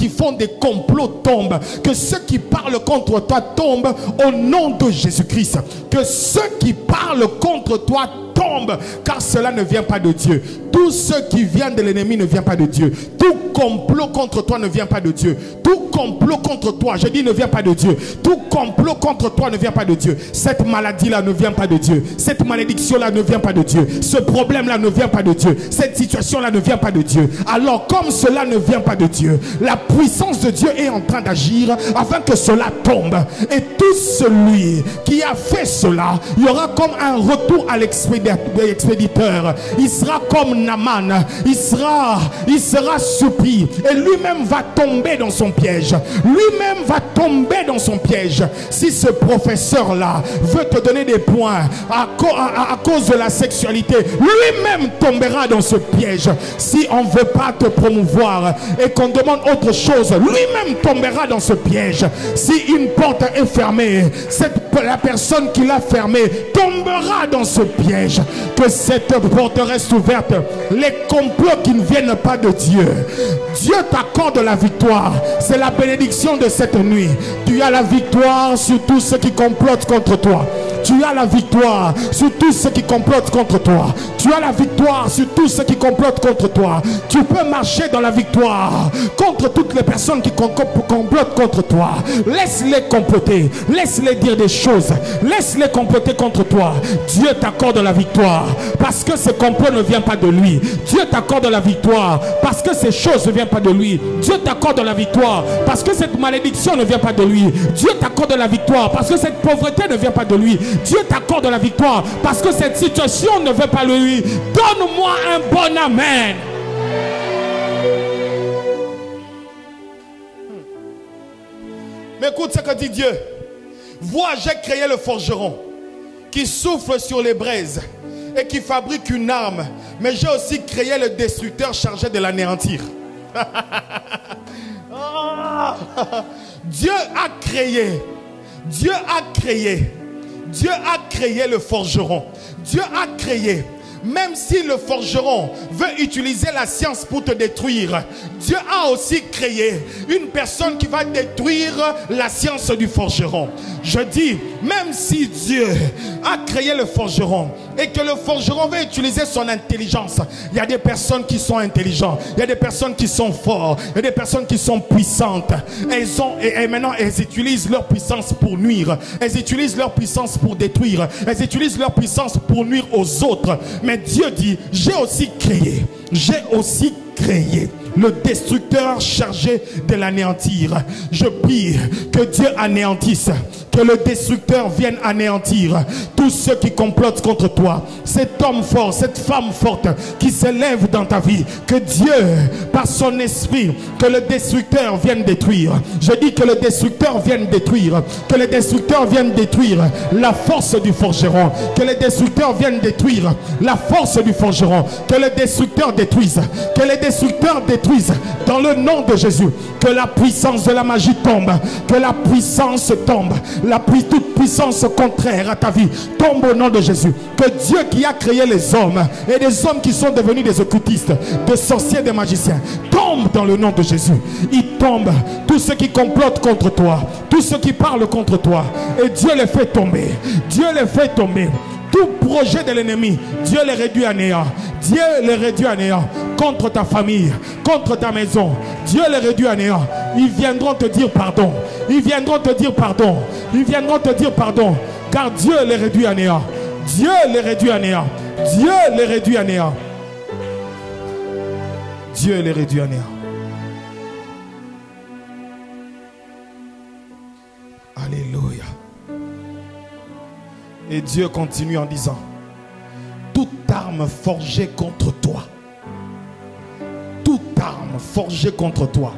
font des complots tombent, que ceux qui parlent contre toi tombent au nom de Jésus-Christ, que ceux qui parlent contre toi tombent, car cela ne vient pas de Dieu. Tout ce qui vient de l'ennemi ne vient pas de Dieu. Tout complot contre toi ne vient pas de Dieu. Tout complot contre toi, je dis, ne vient pas de Dieu. Tout complot contre toi ne vient pas de Dieu. Cette maladie-là ne vient pas de Dieu. Cette malédiction-là ne vient pas de Dieu. Ce problème-là ne vient pas de Dieu. Cette situation-là ne vient pas de Dieu. Alors, comme cela ne vient pas de Dieu, la puissance de Dieu est en train d'agir afin que cela tombe. Et tout celui qui a fait cela, il y aura comme un retour à l'expéditeur. Il sera comme Naaman. Il sera surpris. Et lui-même va tomber dans son piège. Lui-même va tomber dans son piège. Si ce professeur-là veut te donner des points à cause de la sexualité, lui-même tombera dans ce piège. Si on ne veut pas te promouvoir et qu'on demande autre chose, lui-même tombera dans ce piège. Si une porte est fermée, la personne qui l'a fermée tombera dans ce piège. Que cette porte reste ouverte. Les complots qui ne viennent pas de Dieu, Dieu t'accorde la victoire. C'est la bénédiction de cette nuit. Tu as la victoire sur tous ceux qui complotent contre toi. Tu as la victoire sur tous ceux qui complotent contre toi. Tu as la victoire sur tous ceux qui complotent contre toi. Tu peux marcher dans la victoire contre toutes les personnes qui complotent contre toi. Laisse-les comploter. Laisse-les dire des choses. Laisse-les comploter contre toi. Dieu t'accorde la victoire parce que ce complot ne vient pas de lui. Dieu t'accorde la victoire parce que ces choses ne viennent pas de lui. Dieu t'accorde la victoire parce que cette malédiction ne vient pas de lui. Dieu t'accorde la victoire parce que cette pauvreté ne vient pas de lui. Dieu t'accorde la victoire parce que cette situation ne veut pas de lui. Donne-moi un bon amen. Mais écoute ce que dit Dieu. Vois, j'ai créé le forgeron qui souffle sur les braises et qui fabrique une arme. Mais j'ai aussi créé le destructeur chargé de l'anéantir. Dieu a créé le forgeron. Dieu a créé. Même si le forgeron veut utiliser la science pour te détruire, Dieu a aussi créé une personne qui va détruire la science du forgeron. Je dis, même si Dieu a créé le forgeron et que le forgeron veut utiliser son intelligence, il y a des personnes qui sont intelligentes, il y a des personnes qui sont fortes, il y a des personnes qui sont puissantes. Et maintenant, elles utilisent leur puissance pour nuire. Elles utilisent leur puissance pour détruire. Elles utilisent leur puissance pour nuire aux autres. Mais Dieu dit, j'ai aussi créé le destructeur chargé de l'anéantir. Je prie que Dieu anéantisse, que le destructeur vienne anéantir tous ceux qui complotent contre toi. Cet homme fort, cette femme forte qui s'élève dans ta vie, que Dieu, par son esprit, que le destructeur vienne détruire. Je dis que le destructeur vienne détruire, que le destructeur vienne détruire la force du forgeron, que le destructeur vienne détruire la force du forgeron, que le destructeur détruise, que les destructeurs détruisent dans le nom de Jésus. Que la puissance de la magie tombe, que la puissance tombe, toute puissance contraire à ta vie tombe au nom de Jésus. Que Dieu qui a créé les hommes et des hommes qui sont devenus des occultistes, des sorciers, des magiciens, tombe dans le nom de Jésus. Il tombe, tous ceux qui complotent contre toi, tous ceux qui parlent contre toi, et Dieu les fait tomber. Dieu les fait tomber. Tout projet de l'ennemi, Dieu les réduit à néant. Dieu les réduit à néant. Contre ta famille, contre ta maison, Dieu les réduit à néant. Ils viendront te dire pardon. Ils viendront te dire pardon. Ils viendront te dire pardon. Car Dieu les réduit à néant. Dieu les réduit à néant. Dieu les réduit à néant. Dieu les réduit à néant. Alléluia. Et Dieu continue en disant, toute arme forgée contre toi, toute arme forgée contre toi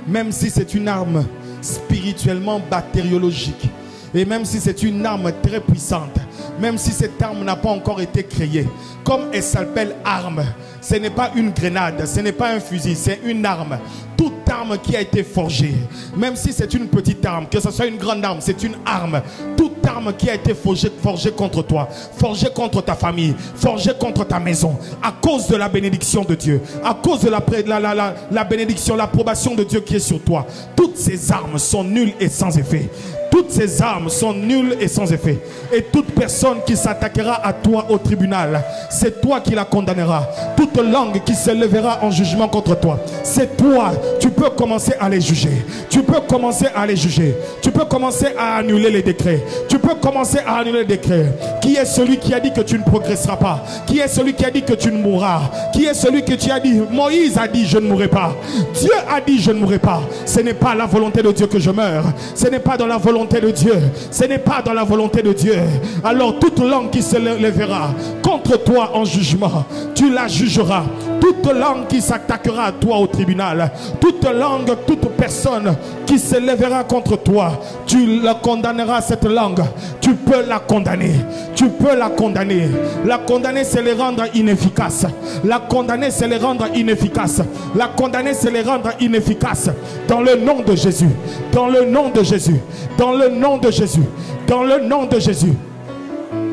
même si c'est une arme spirituellement bactériologique, et même si c'est une arme très puissante, même si cette arme n'a pas encore été créée, comme elle s'appelle arme, ce n'est pas une grenade, ce n'est pas un fusil, c'est une arme. Toute arme qui a été forgée, même si c'est une petite arme, que ce soit une grande arme, c'est une arme. Toute arme qui a été forgée contre toi, forgée contre ta famille, forgée contre ta maison, à cause de la bénédiction de Dieu, à cause de la bénédiction, l'approbation de Dieu qui est sur toi, toutes ces armes sont nulles et sans effet. Toutes ces armes sont nulles et sans effet. Et toute personne qui s'attaquera à toi au tribunal, c'est toi qui la condamneras. Toute langue qui se lèvera en jugement contre toi, c'est toi. Tu peux commencer à les juger. Tu peux commencer à les juger. Tu peux commencer à annuler les décrets. Tu peux commencer à annuler les décrets. Qui est celui qui a dit que tu ne progresseras pas? Qui est celui qui a dit que tu ne mourras? Qui est celui que tu as dit? Moïse a dit je ne mourrai pas. Dieu a dit je ne mourrai pas. Ce n'est pas la volonté de Dieu que je meure. Ce n'est pas dans la volonté de Dieu. Ce n'est pas dans la volonté de Dieu. Alors toute langue qui se lèvera contre toi en jugement, tu la jugeras. Toute langue qui s'attaquera à toi au tribunal, toute langue, toute personne qui se lèvera contre toi, tu la condamneras, cette langue. Tu peux la condamner. Tu peux la condamner. La condamner, c'est les rendre inefficaces. La condamner, c'est les rendre inefficaces. La condamner, c'est les rendre inefficaces. Dans le nom de Jésus. Dans le nom de Jésus. Dans le nom de Jésus. Dans le nom de Jésus.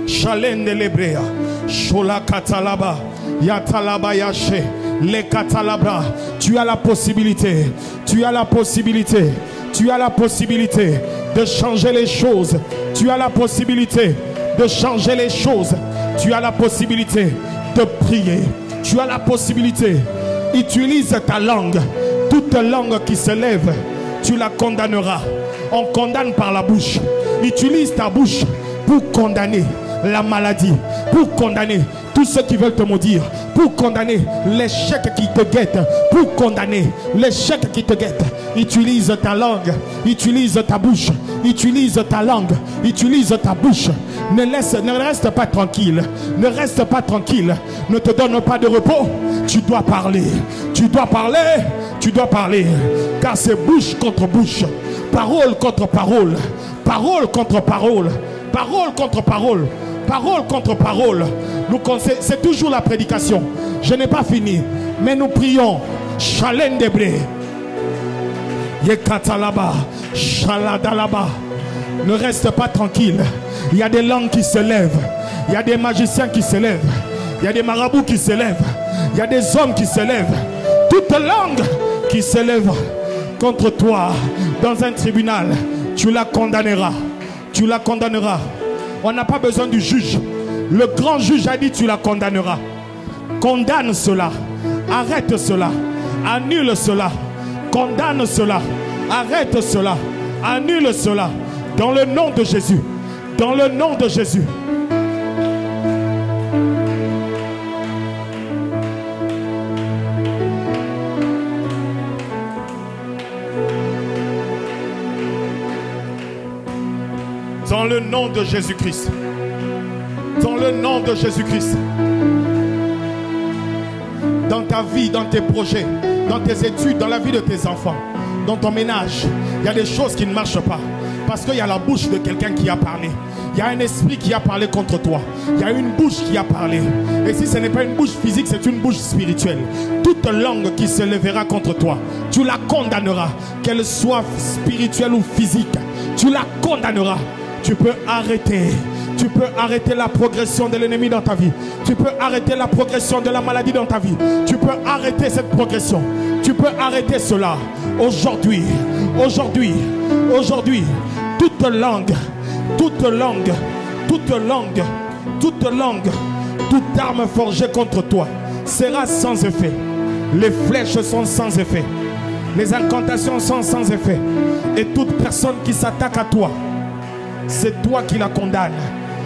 Chalen de l'Hébréa. Shola katalaba. Yatalaba yache. Les katalabra. Tu as la possibilité. Tu as la possibilité. Tu as la possibilité de changer les choses. Tu as la possibilité de changer les choses. Tu as la possibilité de prier. Tu as la possibilité. Utilise ta langue. Toute langue qui se lève, tu la condamneras. On condamne par la bouche. Utilise ta bouche pour condamner la maladie, pour condamner tous ceux qui veulent te maudire, pour condamner l'échec qui te guette, pour condamner l'échec qui te guette. Utilise ta langue, utilise ta bouche, utilise ta langue, utilise ta bouche. Ne reste pas tranquille, ne reste pas tranquille, ne te donne pas de repos. Tu dois parler, tu dois parler, tu dois parler, car c'est bouche contre bouche, parole contre parole, parole contre parole, parole contre parole, parole contre parole. C'est toujours la prédication. Je n'ai pas fini, mais nous prions. Chalen d'Hébré. Yekatalaba. Chaladalaba. Ne reste pas tranquille. Il y a des langues qui se lèvent. Il y a des magiciens qui se lèvent. Il y a des marabouts qui se lèvent. Il y a des hommes qui se lèvent. Toute langue qui se lève contre toi dans un tribunal, tu la condamneras. Tu la condamneras. On n'a pas besoin du juge. Le grand juge a dit tu la condamneras. Condamne cela. Arrête cela. Annule cela. Condamne cela. Arrête cela. Annule cela. Dans le nom de Jésus. Dans le nom de Jésus. Dans le nom de Jésus-Christ. Dans le nom de Jésus-Christ. Dans ta vie, dans tes projets, dans tes études, dans la vie de tes enfants, dans ton ménage, il y a des choses qui ne marchent pas. Parce qu'il y a la bouche de quelqu'un qui a parlé. Il y a un esprit qui a parlé contre toi. Il y a une bouche qui a parlé. Et si ce n'est pas une bouche physique, c'est une bouche spirituelle. Toute langue qui se lèvera contre toi, tu la condamneras. Qu'elle soit spirituelle ou physique, tu la condamneras. Tu peux arrêter. Tu peux arrêter la progression de l'ennemi dans ta vie. Tu peux arrêter la progression de la maladie dans ta vie. Tu peux arrêter cette progression. Tu peux arrêter cela. Aujourd'hui, aujourd'hui, aujourd'hui, toute langue, toute langue, toute langue, toute langue, toute arme forgée contre toi sera sans effet. Les flèches sont sans effet. Les incantations sont sans effet. Et toute personne qui s'attaque à toi, c'est toi qui la condamne.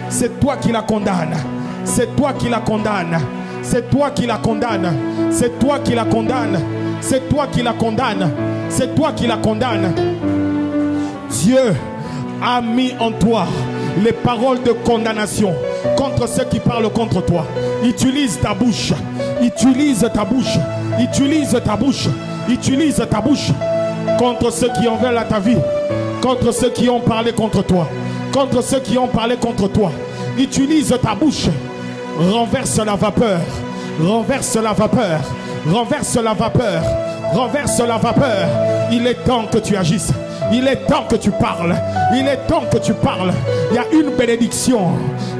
C'est toi qui la condamne. C'est toi qui la condamne. C'est toi qui la condamne. C'est toi qui la condamne. C'est toi qui la condamne. C'est toi qui la condamne. Dieu a mis en toi les paroles de condamnation contre ceux qui parlent contre toi. Utilise ta bouche. Utilise ta bouche. Utilise ta bouche. Utilise ta bouche. contre ceux qui en veulent à ta vie, contre ceux qui ont parlé contre toi, contre ceux qui ont parlé contre toi. Utilise ta bouche, renverse la vapeur, renverse la vapeur, renverse la vapeur, renverse la vapeur. Il est temps que tu agisses. Il est temps que tu parles. Il est temps que tu parles. Il y a une bénédiction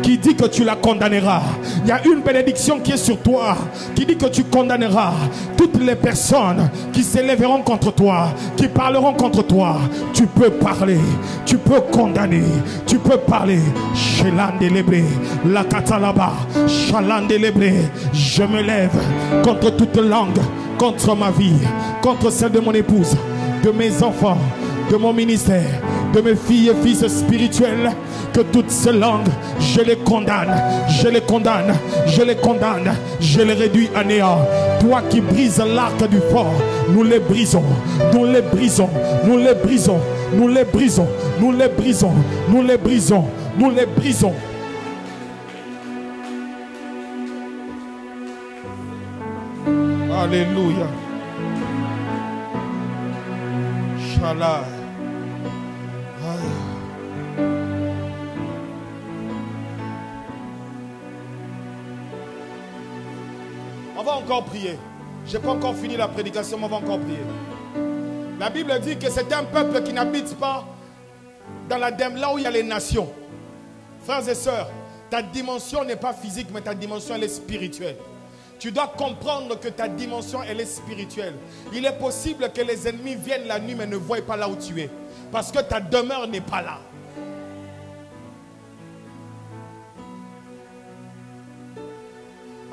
qui dit que tu la condamneras. Il y a une bénédiction qui est sur toi qui dit que tu condamneras toutes les personnes qui s'élèveront contre toi, qui parleront contre toi. Tu peux parler, tu peux condamner, tu peux parler. Shelandelebre, la katalaba, shalandelebre. Je me lève contre toute langue, contre ma vie, contre celle de mon épouse, de mes enfants, de mon ministère, de mes filles et fils spirituels, que toutes ces langues, je les condamne, je les condamne, je les condamne, je les réduis à néant. Toi qui brises l'arc du fort, nous les brisons, nous les brisons, nous les brisons, nous les brisons, nous les brisons, nous les brisons, nous les brisons. Alléluia. Shalom. On va encore prier. Je n'ai pas encore fini la prédication, mais on va encore prier. La Bible dit que c'est un peuple qui n'habite pas dans la dème, là où il y a les nations. Frères et sœurs, ta dimension n'est pas physique, mais ta dimension elle est spirituelle. Tu dois comprendre que ta dimension elle est spirituelle. Il est possible que les ennemis viennent la nuit mais ne voient pas là où tu es. Parce que ta demeure n'est pas là.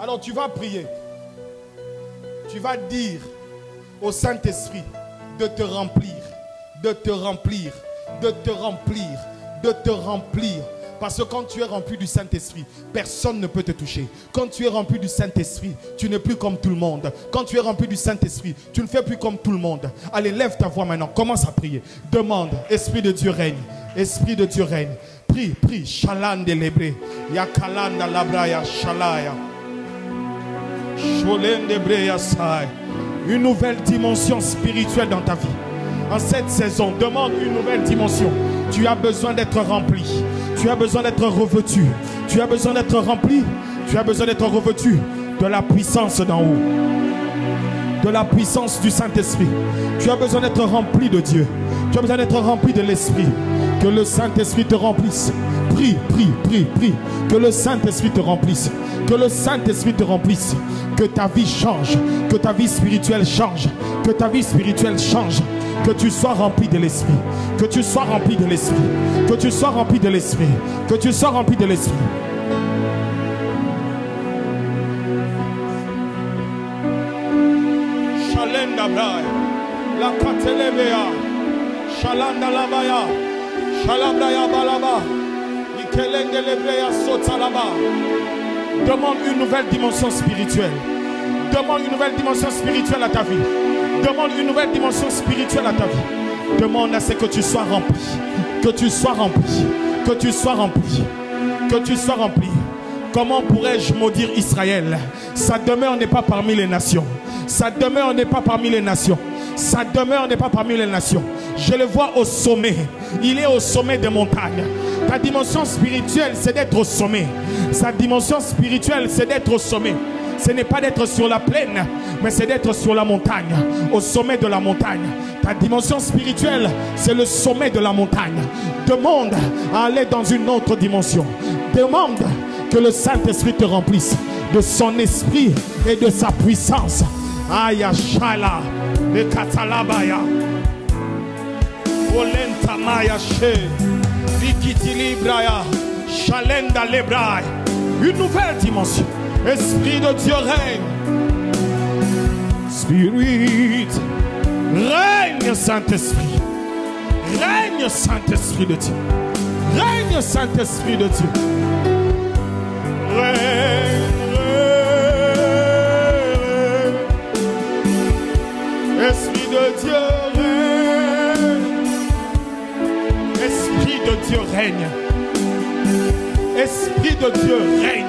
Alors tu vas prier. Tu vas dire au Saint-Esprit de te remplir, de te remplir, de te remplir, de te remplir. Parce que quand tu es rempli du Saint-Esprit, personne ne peut te toucher. Quand tu es rempli du Saint-Esprit, tu n'es plus comme tout le monde. Quand tu es rempli du Saint-Esprit, tu ne fais plus comme tout le monde. Allez, lève ta voix maintenant. Commence à prier. Demande, Esprit de Dieu règne. Esprit de Dieu règne. Prie, prie. Shalan de l'hébré. Yakalanda labraya shalaya. Sholen de breya sai. Une nouvelle dimension spirituelle dans ta vie. En cette saison, demande une nouvelle dimension. Tu as besoin d'être rempli. Tu as besoin d'être revêtu. Tu as besoin d'être rempli. Tu as besoin d'être revêtu de la puissance d'en haut. De la puissance du Saint-Esprit. Tu as besoin d'être rempli de Dieu. Tu as besoin d'être rempli de l'Esprit. Que le Saint-Esprit te remplisse. Prie, prie, prie, prie. Que le Saint-Esprit te remplisse. Que le Saint-Esprit te remplisse. Que ta vie change. Que ta vie spirituelle change. Que ta vie spirituelle change. Que tu sois rempli de l'Esprit. Que tu sois rempli de l'Esprit. Que tu sois rempli de l'Esprit. Que tu sois rempli de l'Esprit. Shalenda Bray. La Katelebea. Shalanda Labaya. Shalabraya Balaba. Ikelenge Lebreya Sotalaba. Demande une nouvelle dimension spirituelle. Demande une nouvelle dimension spirituelle à ta vie. Demande une nouvelle dimension spirituelle à ta vie. Demande à ce que tu sois rempli. Que tu sois rempli. Que tu sois rempli. Que tu sois rempli. Comment pourrais-je maudire Israël? Sa demeure n'est pas parmi les nations. Sa demeure n'est pas parmi les nations. Sa demeure n'est pas parmi les nations. Je le vois au sommet. Il est au sommet des montagnes. Ta dimension spirituelle, c'est d'être au sommet. Sa dimension spirituelle, c'est d'être au sommet. Ce n'est pas d'être sur la plaine, mais c'est d'être sur la montagne, au sommet de la montagne. Ta dimension spirituelle, c'est le sommet de la montagne. Demande à aller dans une autre dimension. Demande que le Saint-Esprit te remplisse de son esprit et de sa puissance. Aya shala, le katalabaya, olenta maya she, vikitilibraya, shalenda lebray. Une nouvelle dimension. Esprit de Dieu règne. Spirit. Règne Saint-Esprit. Règne Saint-Esprit de Dieu. Règne Saint-Esprit de Dieu. Règne. Esprit de Dieu règne. Esprit de Dieu règne. Esprit de Dieu règne.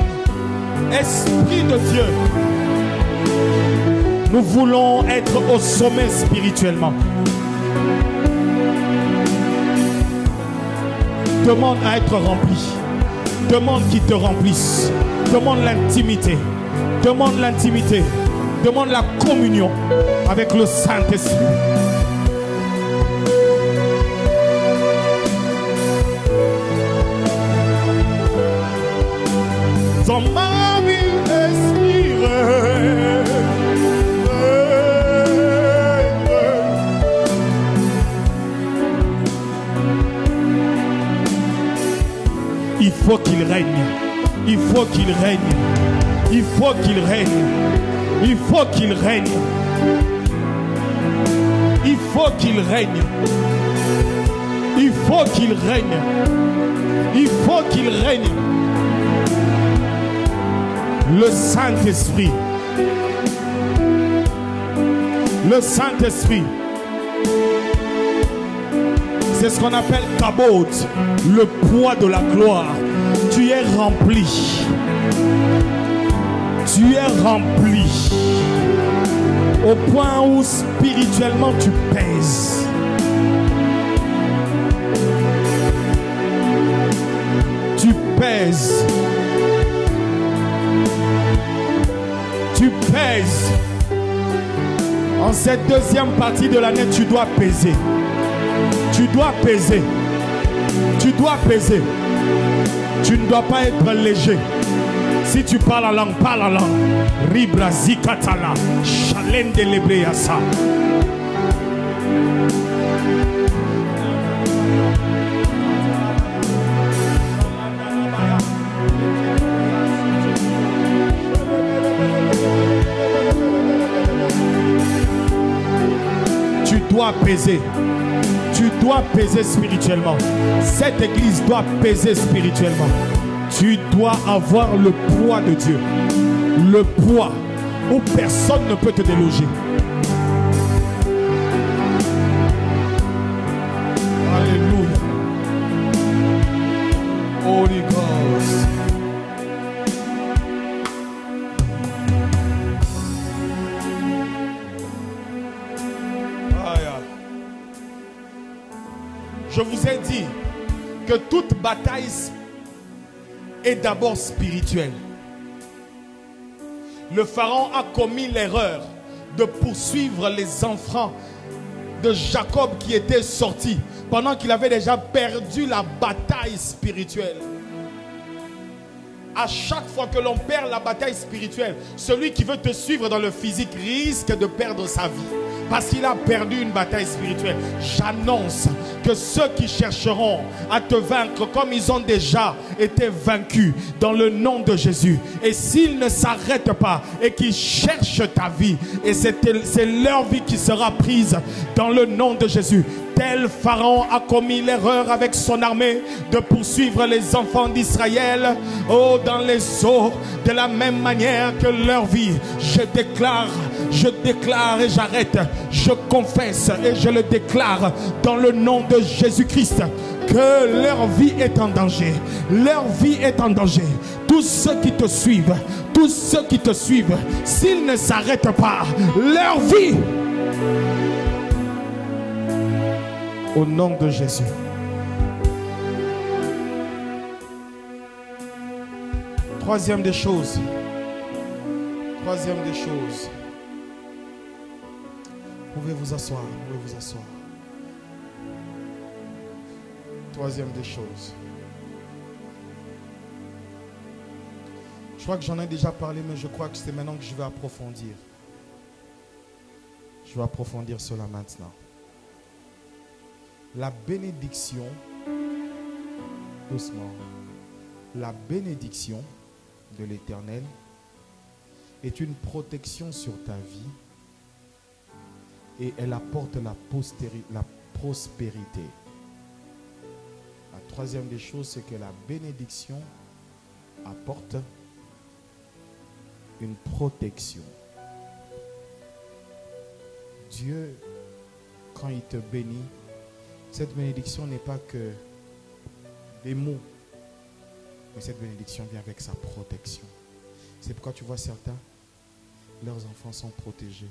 Esprit de Dieu, nous voulons être au sommet spirituellement. Demande à être rempli. Demande qu'il te remplisse. Demande l'intimité. Demande l'intimité. Demande la communion avec le Saint-Esprit. Dans ma vie expirée, il faut qu'il règne. Il faut qu'il règne. Il faut qu'il règne. Il faut qu'il règne. Il faut qu'il règne. Il faut qu'il règne. Il faut qu'il règne. Le Saint-Esprit. Le Saint-Esprit. C'est ce qu'on appelle kabod, le poids de la gloire. Tu es rempli. Tu es rempli. Au point où spirituellement tu pèses. Tu pèses. Tu pèses. En cette deuxième partie de l'année, tu dois peser. Tu dois peser. Tu dois peser. Tu ne dois pas être léger. Si tu parles la langue, parle la langue. Ribra zikatala. Chalende lebreasa. Tu dois peser. Tu dois peser spirituellement. Cette église doit peser spirituellement. Tu dois avoir le poids de Dieu. Le poids où personne ne peut te déloger. Alléluia. Holy Ghost. Je vous ai dit que toute bataille est d'abord spirituelle. Le Pharaon a commis l'erreur de poursuivre les enfants de Jacob qui étaient sortis pendant qu'il avait déjà perdu la bataille spirituelle. À chaque fois que l'on perd la bataille spirituelle, celui qui veut te suivre dans le physique risque de perdre sa vie. Parce qu'il a perdu une bataille spirituelle. J'annonce que ceux qui chercheront à te vaincre comme ils ont déjà été vaincus dans le nom de Jésus. Et s'ils ne s'arrêtent pas et qu'ils cherchent ta vie, et c'est leur vie qui sera prise dans le nom de Jésus. Tel Pharaon a commis l'erreur avec son armée de poursuivre les enfants d'Israël dans les eaux, de la même manière que leur vie. Je déclare et j'arrête, je confesse et je le déclare dans le nom de Jésus-Christ que leur vie est en danger. Leur vie est en danger. Tous ceux qui te suivent, s'ils ne s'arrêtent pas, leur vie, au nom de Jésus. Troisième des choses. Vous pouvez vous asseoir. Troisième des choses. Je crois que j'en ai déjà parlé, mais je crois que c'est maintenant que je vais approfondir. Je vais approfondir cela maintenant. La bénédiction, doucement, la bénédiction de l'Éternel est une protection sur ta vie et elle apporte la prospérité. La troisième des choses, c'est que la bénédiction apporte une protection. Dieu, quand il te bénit, cette bénédiction n'est pas que des mots, mais cette bénédiction vient avec sa protection. C'est pourquoi tu vois certains, leurs enfants sont protégés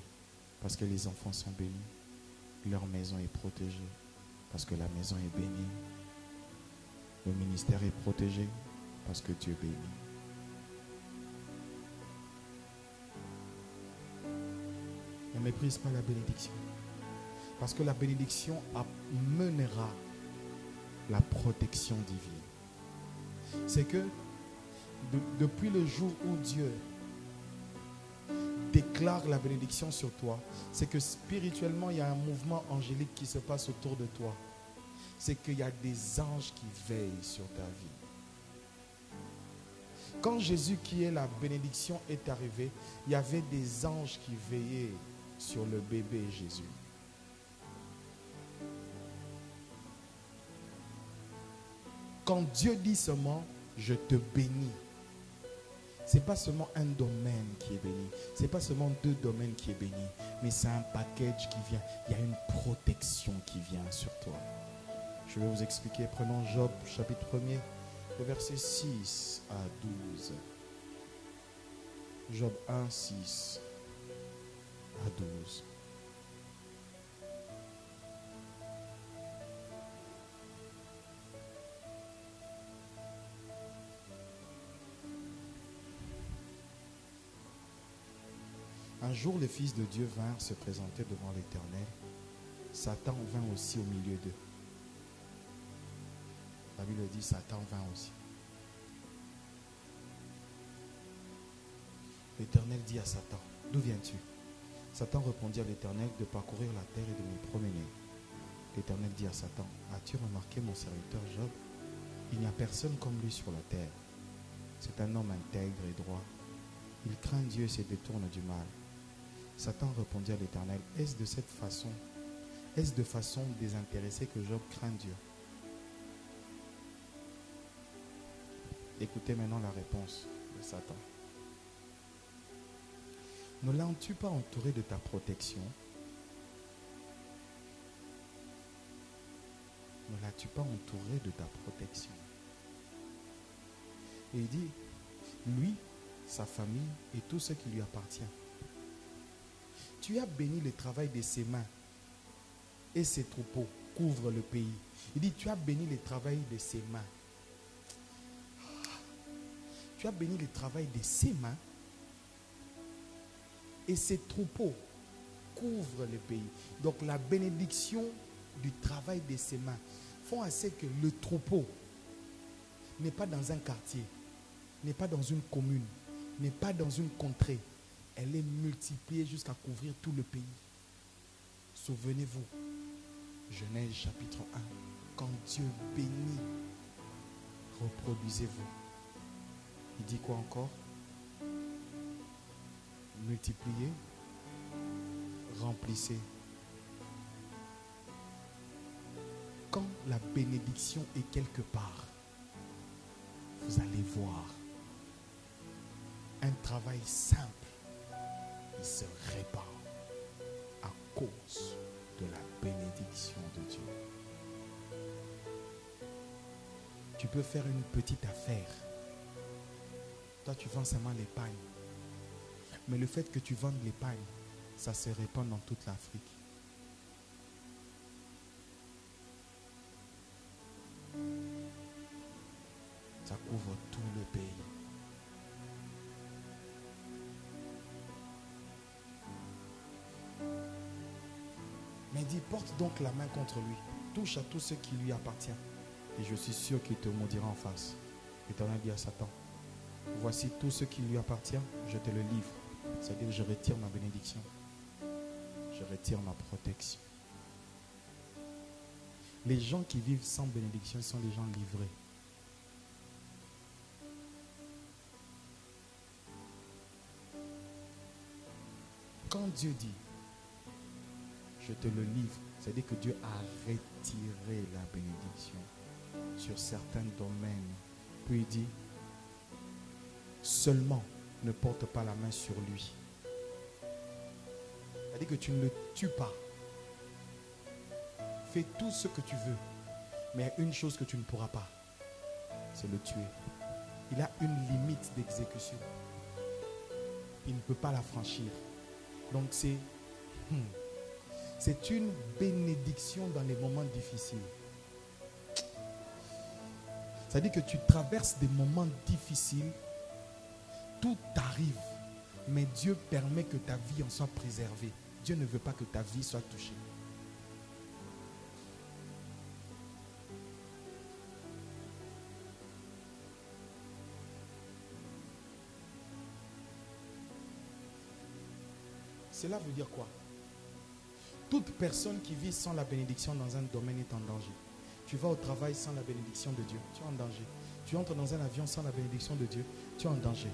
parce que les enfants sont bénis. Leur maison est protégée parce que la maison est bénie. Le ministère est protégé parce que Dieu bénit. Ne méprise pas la bénédiction. Parce que la bénédiction amènera la protection divine. C'est que depuis le jour où Dieu déclare la bénédiction sur toi, c'est que spirituellement, il y a un mouvement angélique qui se passe autour de toi. C'est qu'il y a des anges qui veillent sur ta vie. Quand Jésus, qui est la bénédiction, est arrivé, il y avait des anges qui veillaient sur le bébé Jésus. Quand Dieu dit seulement, je te bénis, ce n'est pas seulement un domaine qui est béni, ce n'est pas seulement deux domaines qui est béni, mais c'est un package qui vient. Il y a une protection qui vient sur toi. Je vais vous expliquer. Prenons Job, chapitre 1er, le verset 6 à 12. Job 1, 6 à 12. Un jour, les fils de Dieu vinrent se présenter devant l'Éternel. Satan vint aussi au milieu d'eux. La Bible dit, Satan vint aussi. L'Éternel dit à Satan, d'où viens-tu? Satan répondit à l'Éternel, de parcourir la terre et de me promener. L'Éternel dit à Satan, as-tu remarqué mon serviteur Job? Il n'y a personne comme lui sur la terre. C'est un homme intègre et droit. Il craint Dieu et se détourne du mal. Satan répondit à l'Éternel, est-ce de cette façon, est-ce de façon désintéressée que Job craint Dieu? Écoutez maintenant la réponse de Satan. Ne l'as-tu pas entouré de ta protection? Ne l'as-tu pas entouré de ta protection? Et il dit, lui, sa famille et tout ce qui lui appartient. Tu as béni le travail de ses mains et ses troupeaux couvrent le pays. Il dit, tu as béni le travail de ses mains. Tu as béni le travail de ses mains et ses troupeaux couvrent le pays. Donc la bénédiction du travail de ses mains font assez que le troupeau n'est pas dans un quartier, n'est pas dans une commune, n'est pas dans une contrée. Elle est multipliée jusqu'à couvrir tout le pays. Souvenez-vous, Genèse chapitre 1, quand Dieu bénit, reproduisez-vous. Il dit quoi encore? Multipliez, remplissez. Quand la bénédiction est quelque part, vous allez voir un travail simple, il se répand à cause de la bénédiction de Dieu. Tu peux faire une petite affaire. Toi, tu vends seulement l'épargne. Mais le fait que tu vendes l'épargne, ça se répand dans toute l'Afrique. Ça couvre tout le pays. Mais il dit, porte donc la main contre lui. Touche à tout ce qui lui appartient. Et je suis sûr qu'il te maudira en face. L'Éternel dit à Satan, voici tout ce qui lui appartient, je te le livre. C'est-à-dire, je retire ma bénédiction. Je retire ma protection. Les gens qui vivent sans bénédiction sont les gens livrés. Quand Dieu dit, je te le livre, c'est-à-dire que Dieu a retiré la bénédiction sur certains domaines. Puis il dit, seulement ne porte pas la main sur lui. C'est-à-dire que tu ne le tues pas. Fais tout ce que tu veux. Mais il y a une chose que tu ne pourras pas, c'est le tuer. Il a une limite d'exécution. Il ne peut pas la franchir. Donc c'est... C'est une bénédiction dans les moments difficiles. C'est-à-dire que tu traverses des moments difficiles, tout arrive, mais Dieu permet que ta vie en soit préservée. Dieu ne veut pas que ta vie soit touchée. Cela veut dire quoi? Toute personne qui vit sans la bénédiction dans un domaine est en danger. Tu vas au travail sans la bénédiction de Dieu, tu es en danger. Tu entres dans un avion sans la bénédiction de Dieu, tu es en danger.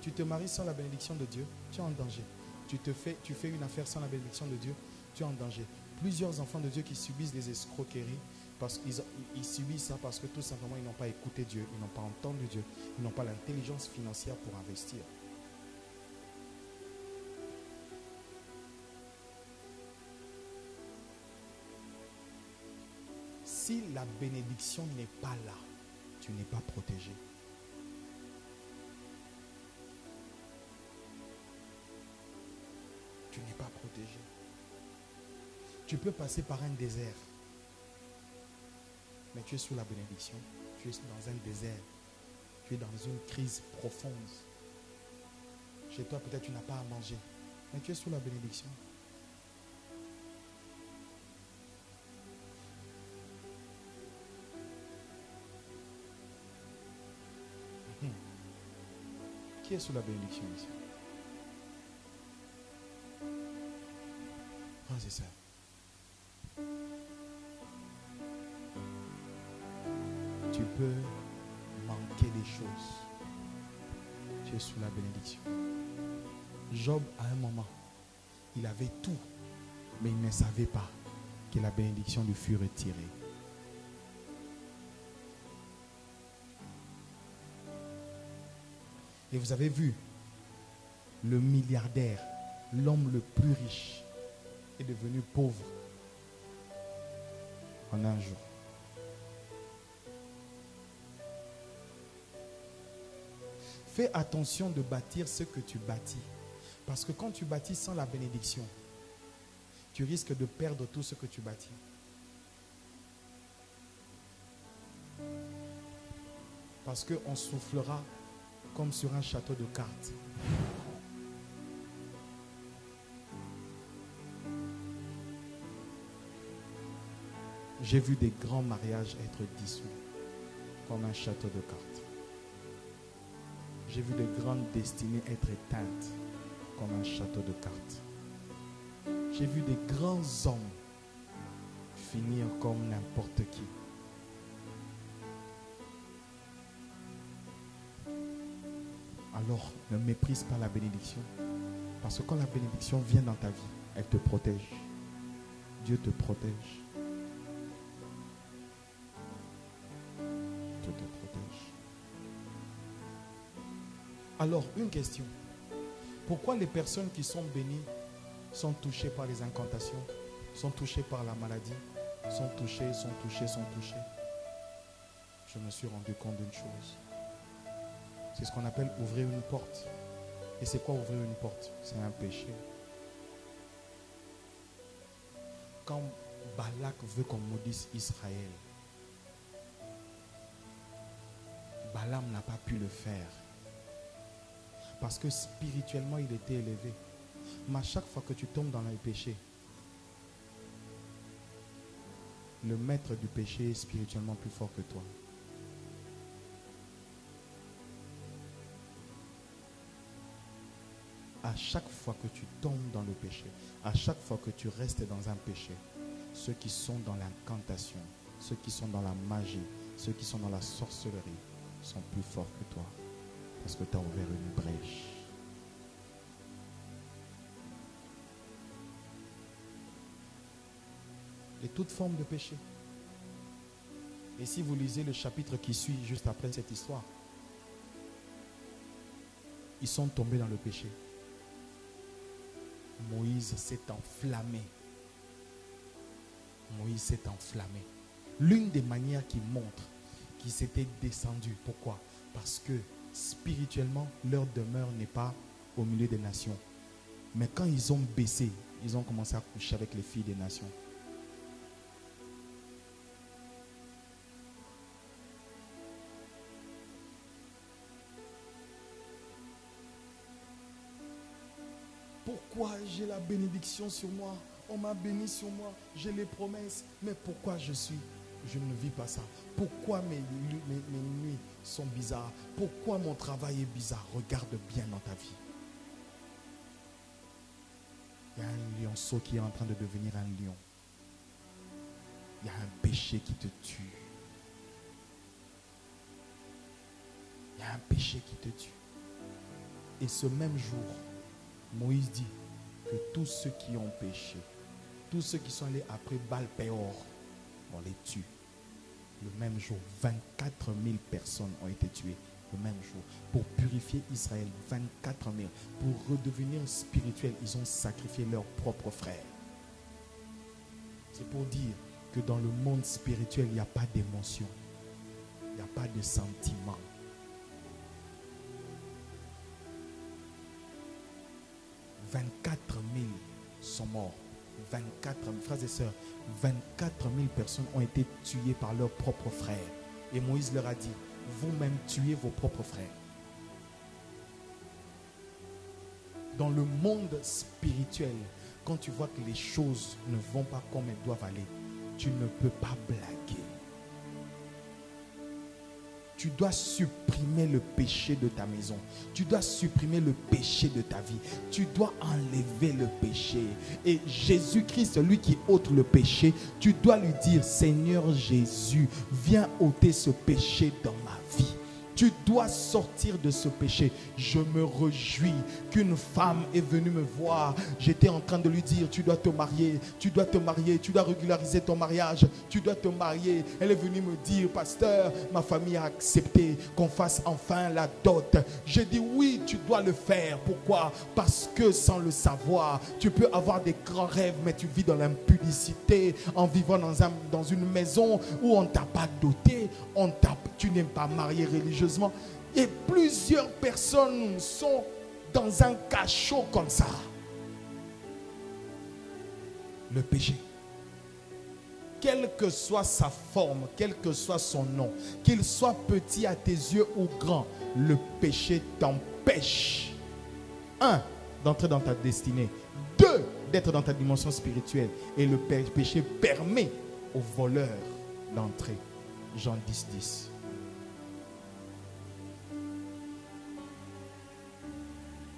Tu te maries sans la bénédiction de Dieu, tu es en danger. Tu fais une affaire sans la bénédiction de Dieu, tu es en danger. Plusieurs enfants de Dieu qui subissent des escroqueries, parce qu'ils subissent ça parce que tout simplement ils n'ont pas écouté Dieu, ils n'ont pas entendu Dieu, ils n'ont pas l'intelligence financière pour investir. Si la bénédiction n'est pas là, tu n'es pas protégé. Tu n'es pas protégé. Tu peux passer par un désert, mais tu es sous la bénédiction. Tu es dans un désert. Tu es dans une crise profonde. Chez toi, peut-être tu n'as pas à manger, mais tu es sous la bénédiction. Qui est sous la bénédiction ici? Frères et sœurs. Tu peux manquer des choses. Tu es sous la bénédiction. Job, à un moment, il avait tout, mais il ne savait pas que la bénédiction lui fut retirée. Et vous avez vu, le milliardaire, l'homme le plus riche, est devenu pauvre en un jour. Fais attention de bâtir ce que tu bâtis. Parce que quand tu bâtis sans la bénédiction, tu risques de perdre tout ce que tu bâtis. Parce qu'on soufflera comme sur un château de cartes. J'ai vu des grands mariages être dissous comme un château de cartes. J'ai vu des grandes destinées être éteintes comme un château de cartes. J'ai vu des grands hommes finir comme n'importe qui. Alors, ne méprise pas la bénédiction. Parce que quand la bénédiction vient dans ta vie, elle te protège. Dieu te protège. Dieu te protège. Alors, une question. Pourquoi les personnes qui sont bénies sont touchées par les incantations, sont touchées par la maladie, sont touchées? Je me suis rendu compte d'une chose. C'est ce qu'on appelle ouvrir une porte. Et c'est quoi ouvrir une porte? C'est un péché. Quand Balak veut qu'on maudisse Israël, Balaam n'a pas pu le faire. Parce que spirituellement, il était élevé. Mais à chaque fois que tu tombes dans le péché, le maître du péché est spirituellement plus fort que toi. À chaque fois que tu tombes dans le péché, à chaque fois que tu restes dans un péché, ceux qui sont dans l'incantation, ceux qui sont dans la magie, ceux qui sont dans la sorcellerie sont plus forts que toi. Parce que tu as ouvert une brèche. Et toute forme de péché. Et si vous lisez le chapitre qui suit juste après cette histoire, ils sont tombés dans le péché. Moïse s'est enflammé. Moïse s'est enflammé. L'une des manières qui montre qu'il s'était descendu. Pourquoi? Parce que spirituellement, leur demeure n'est pas au milieu des nations. Mais quand ils ont baissé, ils ont commencé à coucher avec les filles des nations. Pourquoi j'ai la bénédiction sur moi? On m'a béni sur moi, j'ai les promesses. Mais pourquoi je ne vis pas ça? Pourquoi mes nuits sont bizarres? Pourquoi mon travail est bizarre? Regarde bien dans ta vie. Il y a un lionceau qui est en train de devenir un lion. Il y a un péché qui te tue. Il y a un péché qui te tue. Et ce même jour, Moïse dit que tous ceux qui ont péché, tous ceux qui sont allés après Baal-Péor, on les tue. Le même jour, 24 000 personnes ont été tuées. Le même jour. Pour purifier Israël, 24 000. Pour redevenir spirituel, ils ont sacrifié leurs propres frères. C'est pour dire que dans le monde spirituel, il n'y a pas d'émotion. Il n'y a pas de sentiment. « 24 000 sont morts. 24 000, frères et sœurs, 24 000 personnes ont été tuées par leurs propres frères. Et Moïse leur a dit, vous-même tuez vos propres frères. Dans le monde spirituel, quand tu vois que les choses ne vont pas comme elles doivent aller, tu ne peux pas blaguer. Tu dois supprimer le péché de ta maison. Tu dois supprimer le péché de ta vie. Tu dois enlever le péché. Et Jésus-Christ, lui qui ôte le péché, tu dois lui dire, Seigneur Jésus, viens ôter ce péché dans ma vie. Tu dois sortir de ce péché. Je me réjouis qu'une femme est venue me voir. J'étais en train de lui dire, tu dois te marier, tu dois te marier, tu dois régulariser ton mariage, tu dois te marier. Elle est venue me dire, pasteur, ma famille a accepté qu'on fasse enfin la dot. J'ai dit, oui, tu dois le faire. Pourquoi? Parce que sans le savoir, tu peux avoir des grands rêves, mais tu vis dans l'impudicité, en vivant dans une maison où on ne t'a pas doté, tu n'es pas marié religieusement. Et plusieurs personnes sont dans un cachot comme ça. Le péché, quelle que soit sa forme, quel que soit son nom, qu'il soit petit à tes yeux ou grand, le péché t'empêche, 1, d'entrer dans ta destinée, 2, d'être dans ta dimension spirituelle, et le péché permet aux voleurs d'entrer. Jean 10, 10.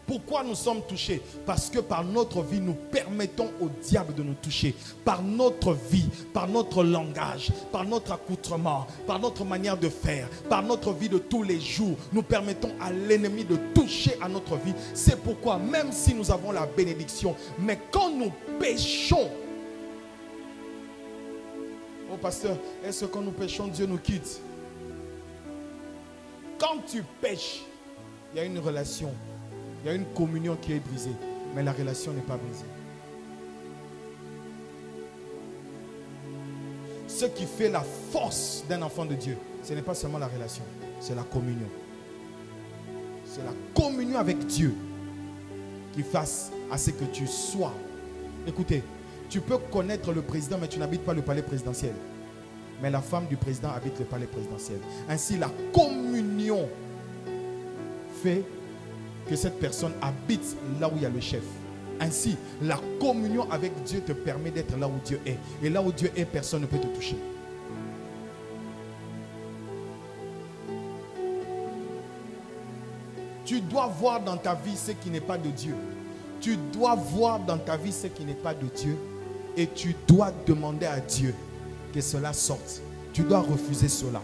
Pourquoi nous sommes touchés? Parce que par notre vie, nous permettons au diable de nous toucher. Par notre vie, par notre langage, par notre accoutrement, par notre manière de faire, par notre vie de tous les jours, nous permettons à l'ennemi de toucher à notre vie. C'est pourquoi, même si nous avons la bénédiction, mais quand nous péchons, oh pasteur, est-ce que quand nous péchons, Dieu nous quitte? Quand tu pêches, il y a une relation. Il y a une communion qui est brisée, mais la relation n'est pas brisée. Ce qui fait la force d'un enfant de Dieu, ce n'est pas seulement la relation, c'est la communion. C'est la communion avec Dieu qui fasse à ce que tu sois. Écoutez, tu peux connaître le président, mais tu n'habites pas le palais présidentiel. Mais la femme du président habite le palais présidentiel. Ainsi, la communion fait que cette personne habite là où il y a le chef. Ainsi, la communion avec Dieu te permet d'être là où Dieu est. Et là où Dieu est, personne ne peut te toucher. Tu dois voir dans ta vie ce qui n'est pas de Dieu. Tu dois voir dans ta vie ce qui n'est pas de Dieu. Et tu dois demander à Dieu que cela sorte. Tu dois refuser cela.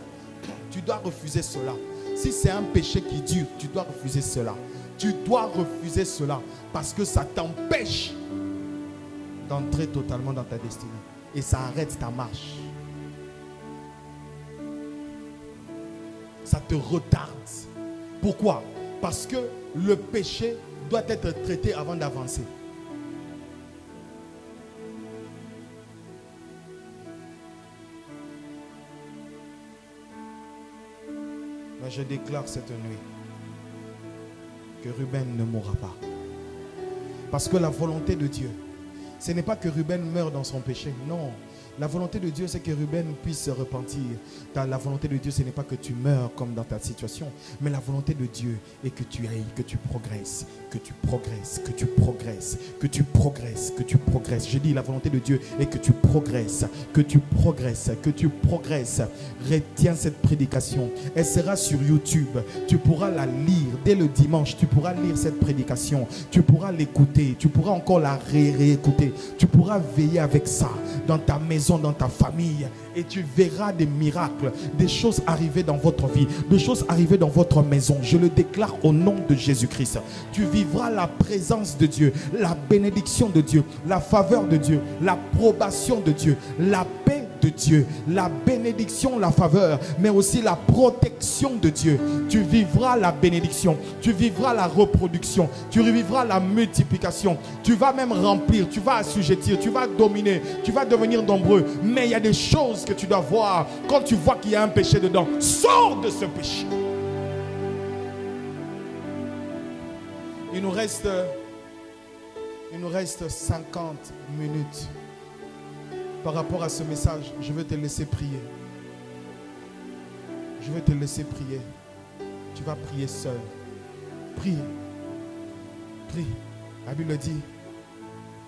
Tu dois refuser cela. Si c'est un péché qui dure, tu dois refuser cela. Tu dois refuser cela parce que ça t'empêche d'entrer totalement dans ta destinée. Et ça arrête ta marche. Ça te retarde. Pourquoi? Parce que le péché doit être traité avant d'avancer. Mais je déclare cette nuit que Ruben ne mourra pas. Parce que la volonté de Dieu, Ce n'est pas que Ruben meure dans son péché. Non. La volonté de Dieu, c'est que Ruben puisse se repentir. La volonté de Dieu, ce n'est pas que tu meurs comme dans ta situation. Mais la volonté de Dieu est que tu ailles, que tu progresses, que tu progresses, que tu progresses, que tu progresses, que tu progresses. Je dis, la volonté de Dieu est que tu progresses, que tu progresses, que tu progresses. Retiens cette prédication. Elle sera sur YouTube. Tu pourras la lire dès le dimanche. Tu pourras lire cette prédication. Tu pourras l'écouter. Tu pourras encore la réécouter. Tu pourras veiller avec ça dans ta maison, dans ta famille, et tu verras des miracles, des choses arriver dans votre vie, des choses arriver dans votre maison. Je le déclare au nom de Jésus-Christ. Tu vivras la présence de Dieu, la bénédiction de Dieu, la faveur de Dieu, l'approbation de Dieu, la paix de Dieu, la bénédiction, la faveur, mais aussi la protection de Dieu. Tu vivras la bénédiction, tu vivras la reproduction, tu vivras la multiplication. Tu vas même remplir, tu vas assujettir, tu vas dominer, tu vas devenir nombreux. Mais il y a des choses que tu dois voir. Quand tu vois qu'il y a un péché dedans, sors de ce péché. Il nous reste 50 minutes. Par rapport à ce message, je veux te laisser prier. Je veux te laisser prier. Tu vas prier seul. Prie. Prie. La Bible dit,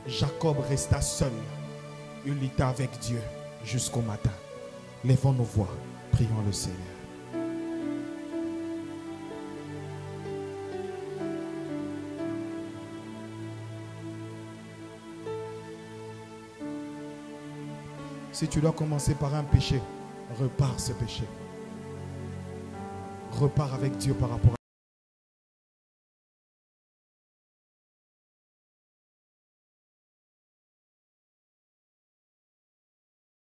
Jacob resta seul. Il était avec Dieu jusqu'au matin. Lèvons nos voix. Prions le Seigneur. Si tu dois commencer par un péché, repars ce péché. Repars avec Dieu par rapport à